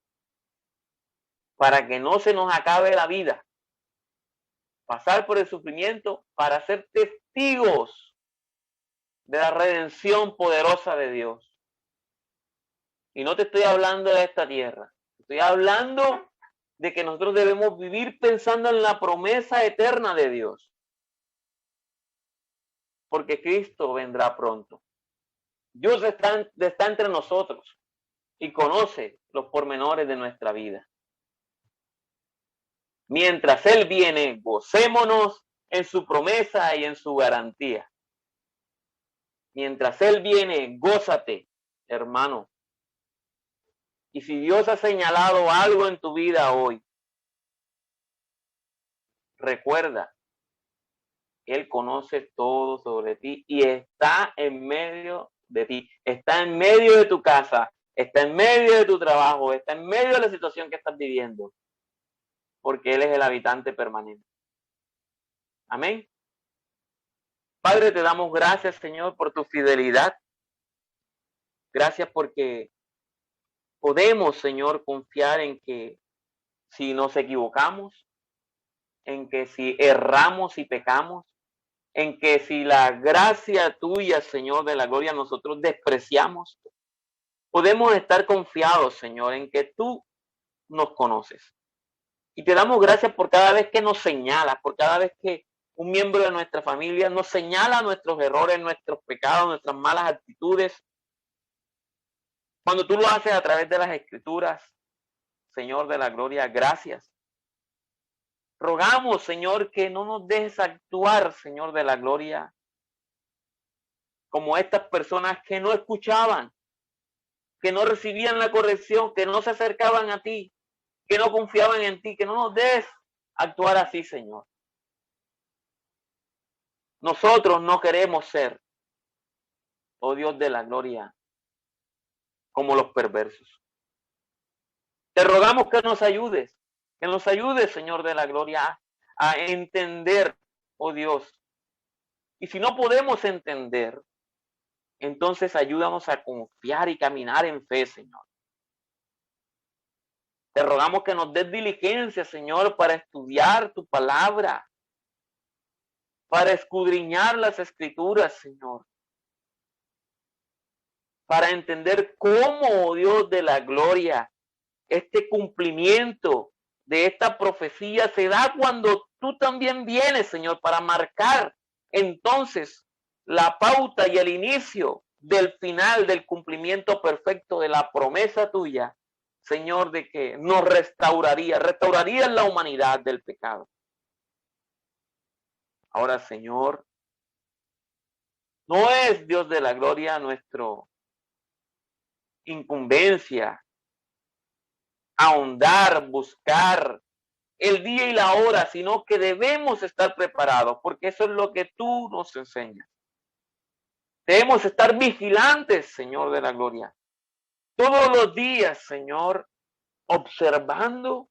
para que no se nos acabe la vida. Pasar por el sufrimiento para ser testigos de la redención poderosa de Dios. Y no te estoy hablando de esta tierra. Estoy hablando de que nosotros debemos vivir pensando en la promesa eterna de Dios. Porque Cristo vendrá pronto. Dios está entre nosotros y conoce los pormenores de nuestra vida. Mientras Él viene, gocémonos en su promesa y en su garantía. Mientras Él viene, gózate, hermano. Y si Dios ha señalado algo en tu vida hoy, recuerda, Él conoce todo sobre ti y está en medio de ti. Está en medio de tu casa, está en medio de tu trabajo, está en medio de la situación que estás viviendo. Porque Él es el habitante permanente. Amén. Padre, te damos gracias, Señor, por tu fidelidad. Gracias porque podemos, Señor, confiar en que si nos equivocamos, en que si erramos y pecamos, en que si la gracia tuya, Señor, de la gloria, nosotros despreciamos, podemos estar confiados, Señor, en que tú nos conoces. Y te damos gracias por cada vez que nos señalas, por cada vez que un miembro de nuestra familia nos señala nuestros errores, nuestros pecados, nuestras malas actitudes. Cuando tú lo haces a través de las Escrituras, Señor de la gloria, gracias. Rogamos, Señor, que no nos dejes actuar, Señor de la gloria, como estas personas que no escuchaban, que no recibían la corrección, que no se acercaban a ti, que no confiaban en ti, que no nos dejes actuar así, Señor. Nosotros no queremos ser, oh Dios de la gloria, como los perversos. Te rogamos que nos ayudes, Señor de la gloria, a entender, oh Dios. Y si no podemos entender, entonces ayúdanos a confiar y caminar en fe, Señor. Te rogamos que nos des diligencia, Señor, para estudiar tu palabra, para escudriñar las Escrituras, Señor, para entender cómo, oh Dios de la gloria, este cumplimiento de esta profecía se da cuando tú también vienes, Señor, para marcar entonces la pauta y el inicio del final del cumplimiento perfecto de la promesa tuya, Señor, de que nos restauraría la humanidad del pecado. Ahora, Señor, no es, Dios de la gloria, nuestro incumbencia ahondar, buscar el día y la hora, sino que debemos estar preparados, porque eso es lo que tú nos enseñas. Debemos estar vigilantes, Señor de la gloria, todos los días, Señor, observando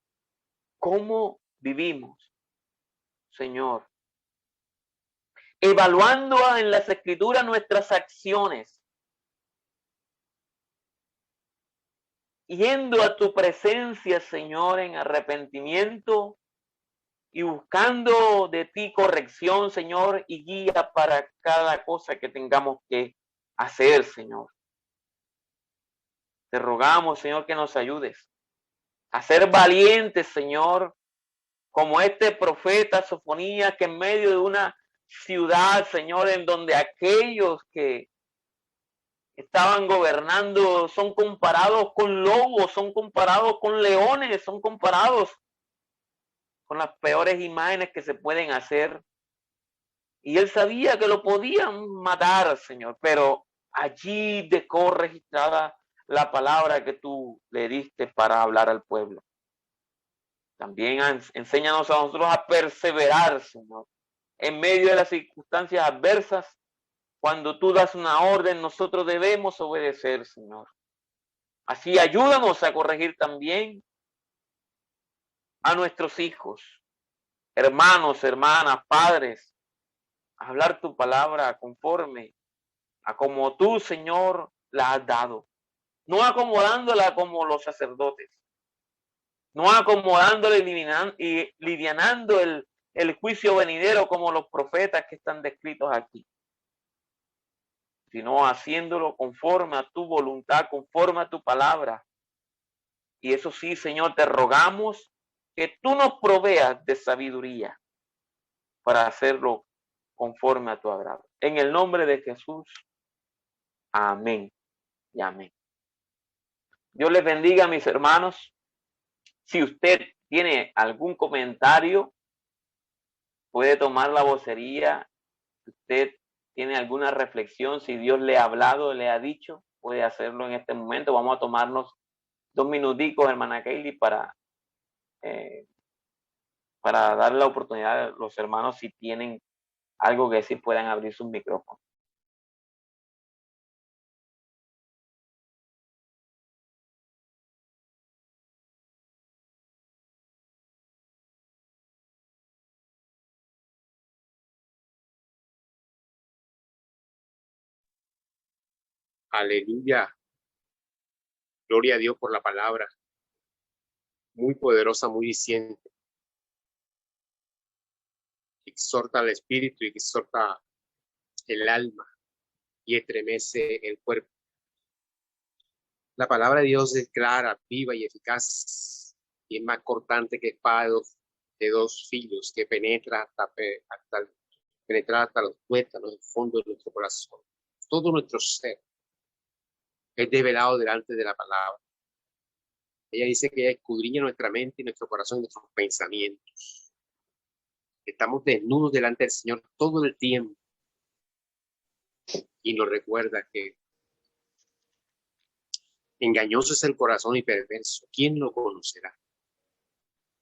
cómo vivimos, Señor, evaluando en las Escrituras nuestras acciones, yendo a tu presencia, Señor, en arrepentimiento y buscando de ti corrección, Señor, y guía para cada cosa que tengamos que hacer, Señor. Te rogamos, Señor, que nos ayudes a ser valientes, Señor, como este profeta Sofonías, que en medio de una ciudad, Señor, en donde aquellos que estaban gobernando son comparados con lobos, son comparados con leones, son comparados con las peores imágenes que se pueden hacer. Y él sabía que lo podían matar, Señor, pero allí dejó registrada la palabra que tú le diste para hablar al pueblo. También enséñanos a nosotros a perseverar, Señor, en medio de las circunstancias adversas. Cuando tú das una orden, nosotros debemos obedecer, Señor. Así ayúdanos a corregir también a nuestros hijos, hermanos, hermanas, padres, a hablar tu palabra conforme a como tú, Señor, la has dado. No acomodándola como los sacerdotes, no acomodándola y lidianando el juicio venidero como los profetas que están descritos aquí, sino haciéndolo conforme a tu voluntad, conforme a tu palabra. Y eso sí, Señor, te rogamos que tú nos proveas de sabiduría para hacerlo conforme a tu agrado. En el nombre de Jesús, amén y amén. Dios les bendiga, mis hermanos. Si usted tiene algún comentario, puede tomar la vocería. Si usted tiene alguna reflexión, si Dios le ha hablado, le ha dicho, puede hacerlo en este momento. Vamos a tomarnos 2 minuticos, hermana Kaylee, para dar la oportunidad a los hermanos, si tienen algo que decir, puedan abrir sus micrófonos. Aleluya. Gloria a Dios por la palabra. Muy poderosa, muy diciente. Exhorta al espíritu y exhorta el alma y estremece el cuerpo. La palabra de Dios es clara, viva y eficaz, y es más cortante que espada de dos filos, que penetra hasta los tuétanos, el fondo de nuestro corazón. Todo nuestro ser es develado delante de la palabra. Ella dice que ella escudriña nuestra mente y nuestro corazón y nuestros pensamientos. Estamos desnudos delante del Señor todo el tiempo y nos recuerda que engañoso es el corazón y perverso. ¿Quién lo conocerá?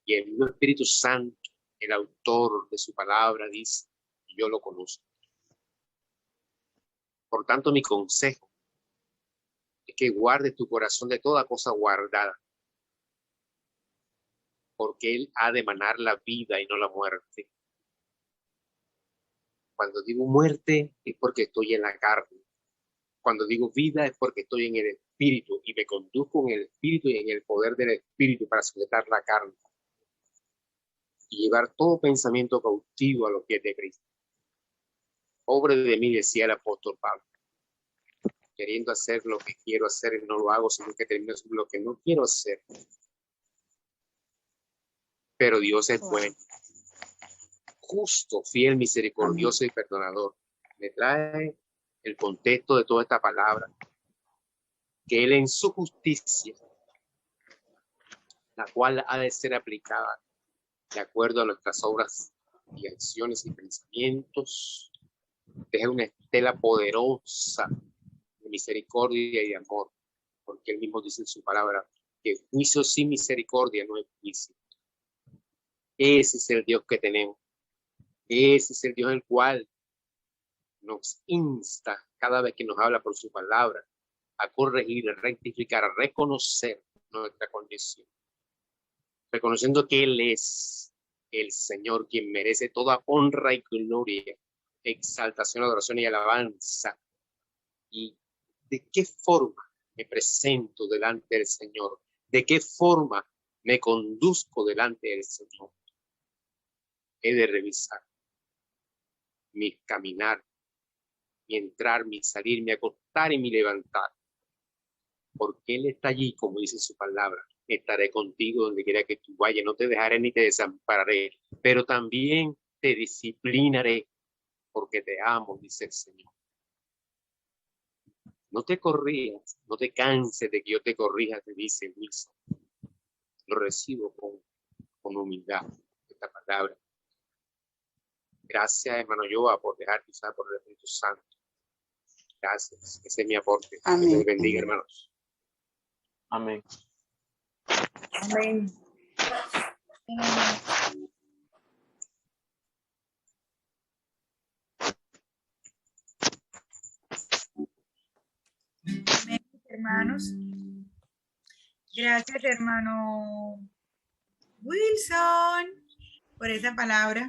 Y el mismo Espíritu Santo, el autor de su palabra, dice: yo lo conozco. Por tanto, mi consejo es que guardes tu corazón de toda cosa guardada, porque Él ha de emanar la vida y no la muerte. Cuando digo muerte es porque estoy en la carne. Cuando digo vida es porque estoy en el Espíritu y me conduzco en el Espíritu y en el poder del Espíritu para sujetar la carne y llevar todo pensamiento cautivo a los pies de Cristo. Pobre de mí, decía el apóstol Pablo, queriendo hacer lo que quiero hacer y no lo hago, sino que termino haciendo lo que no quiero hacer. Pero Dios es bueno, justo, fiel, misericordioso y perdonador. Me trae el contexto de toda esta palabra, que Él en su justicia, la cual ha de ser aplicada de acuerdo a nuestras obras y acciones y pensamientos, deja una estela poderosa de misericordia y de amor, porque Él mismo dice en su palabra que juicio sin misericordia no es juicio. Ese es el Dios que tenemos. Ese es el Dios el cual nos insta cada vez que nos habla por su palabra a corregir, a rectificar, a reconocer nuestra condición. Reconociendo que Él es el Señor quien merece toda honra y gloria, exaltación, adoración y alabanza. ¿Y de qué forma me presento delante del Señor? ¿De qué forma me conduzco delante del Señor? He de revisar mi caminar, mi entrar, mi salir, mi acostar y mi levantar. porque Él está allí, como dice su palabra. Estaré contigo donde quiera que tú vayas, no te dejaré ni te desampararé, pero también te disciplinaré porque te amo, dice el Señor. No te corrijas, no te canses de que yo te corrija, te dice Wilson. Lo recibo con humildad, esta palabra. Gracias, hermano Joa, por dejarte usar por el Espíritu Santo. Gracias. Ese es mi aporte. Amén. Que Dios bendiga, hermanos. Amén. Amén. Amén, hermanos. Gracias, hermano Wilson, por esa palabra.